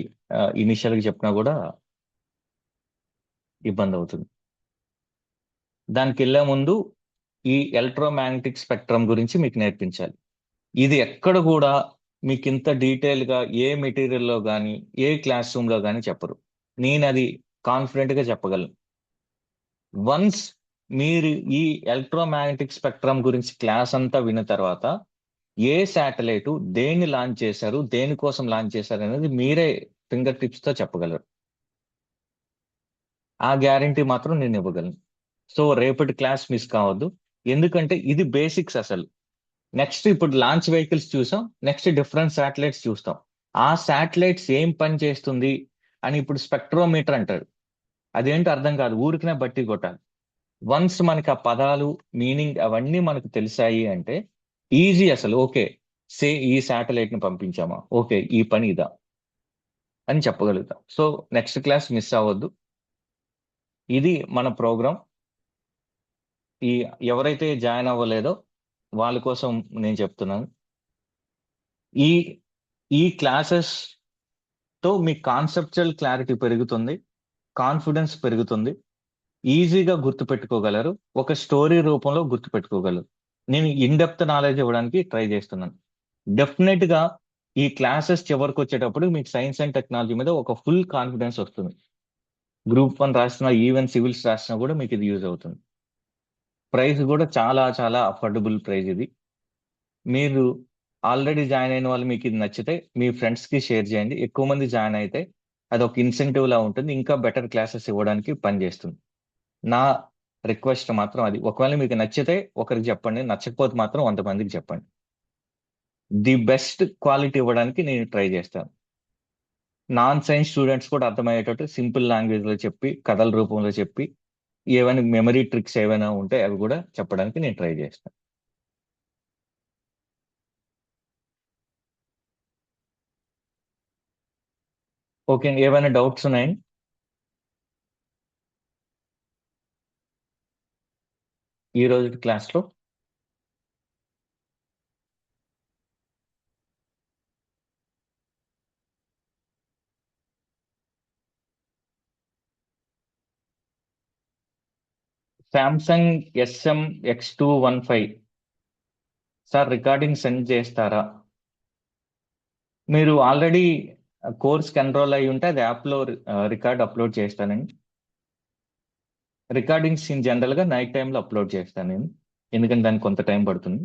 ఇనిషియల్ గా చెప్పినా కూడా ఇబ్బంది అవుతుంది. దానికి వెళ్ళే ముందు ఈ ఎలక్ట్రోమాగ్నెటిక్ స్పెక్ట్రమ్ గురించి మీకు నేర్పించాలి. ఇది ఎక్కడ కూడా మీకు ఇంత డీటెయిల్ గా ఏ మెటీరియల్లో కానీ ఏ క్లాస్ రూమ్ లో కానీ చెప్పరు. నేను అది కాన్ఫిడెంట్ గా చెప్పగలను. వన్స్ మీరు ఈ ఎలక్ట్రోమాగ్నెటిక్ స్పెక్ట్రమ్ గురించి క్లాస్ అంతా విన్న తర్వాత ఏ శాటిలైట్ దేన్ని లాంచ్ చేశారు, దేనికోసం లాంచ్ చేశారు అనేది మీరే ఫింగర్ టిప్స్ తో చెప్పగలరు. ఆ గ్యారంటీ మాత్రం నేను ఇవ్వగలను. సో రేపటి క్లాస్ మిస్ కావద్దు, ఎందుకంటే ఇది బేసిక్స్ అసలు. నెక్స్ట్ ఇప్పుడు లాంచ్ వెహికల్స్ చూసాం, నెక్స్ట్ డిఫరెంట్ శాటిలైట్స్ చూస్తాం. ఆ శాటిలైట్స్ ఏం పని చేస్తుంది అని ఇప్పుడు స్పెక్ట్రోమీటర్ అంటారు. అదేంటో అర్థం కాదు, ఊరికనే బట్టి కొట్టాలి. వన్స్ మనకి ఆ పదాలు, మీనింగ్ అవన్నీ మనకు తెలిసాయి అంటే ఈజీ అసలు. ఓకే, ఈ శాటిలైట్ ని పంపించామా, ఓకే ఈ పని ఇదా అని చెప్పగలుగుతాం. సో నెక్స్ట్ క్లాస్ మిస్ అవ్వద్దు. ఇది మన ప్రోగ్రామ్. ఈ ఎవరైతే జాయిన్ అవ్వలేదో వాళ్ళ కోసం నేను చెప్తున్నాను, ఈ ఈ క్లాసెస్ తో మీ కాన్సెప్చువల్ క్లారిటీ పెరుగుతుంది, కాన్ఫిడెన్స్ పెరుగుతుంది, ఈజీగా గుర్తుపెట్టుకోగలరు, ఒక స్టోరీ రూపంలో గుర్తుపెట్టుకోగలరు. నేను ఇన్డెప్త్ నాలెడ్జ్ ఇవ్వడానికి ట్రై చేస్తున్నాను. డెఫినెట్ గా ఈ క్లాసెస్ చివరికి వచ్చేటప్పుడు మీకు సైన్స్ అండ్ టెక్నాలజీ మీద ఒక ఫుల్ కాన్ఫిడెన్స్ వస్తుంది. గ్రూప్ 1 రాసిన, ఈవెన్ సివిల్స్ రాసినా కూడా మీకు ఇది యూజ్ అవుతుంది. ప్రైస్ కూడా చాలా చాలా అఫోర్డబుల్ ప్రైస్ ఇది. మీరు ఆల్రెడీ జాయిన్ అయిన వాళ్ళు మీకు ఇది నచ్చితే మీ ఫ్రెండ్స్ కి షేర్ చేయండి. ఎక్కువ మంది జాయిన్ అయితే అది ఒక ఇన్సెంటివ్ లా ఉంటుంది, ఇంకా బెటర్ క్లాసెస్ ఇవ్వడానికి పనిచేస్తుంది. నా రిక్వెస్ట్ మాత్రం అది. ఒకవేళ మీకు నచ్చితే ఒకరికి చెప్పండి, నచ్చకపోతే మాత్రం 100 మందికి చెప్పండి. ది బెస్ట్ క్వాలిటీ ఇవ్వడానికి నేను ట్రై చేస్తాను. నాన్ సైన్స్ స్టూడెంట్స్ కూడా అర్థమయ్యేటట్టు సింపుల్ లాంగ్వేజ్ లో చెప్పి, కథల రూపంలో చెప్పి, ఏమైనా మెమరీ ట్రిక్స్ ఏమైనా ఉంటే అవి కూడా చెప్పడానికి నేను ట్రై చేస్తాను. ఓకే, ఏమైనా డౌట్స్ ఉన్నాయండి ఈ రోజు క్లాస్లో? Samsung SM X215 sir, recording send చేస్తారా? మీరు ఆల్రెడీ కోర్స్కి ఎన్రోల్ అయి ఉంటే అది యాప్లో రికార్డ్ అప్లోడ్ చేస్తానండి. రికార్డింగ్స్ ఇన్ జనరల్గా నైట్ టైంలో అప్లోడ్ చేస్తాను నేను, ఎందుకంటే దానికి కొంత టైం పడుతుంది.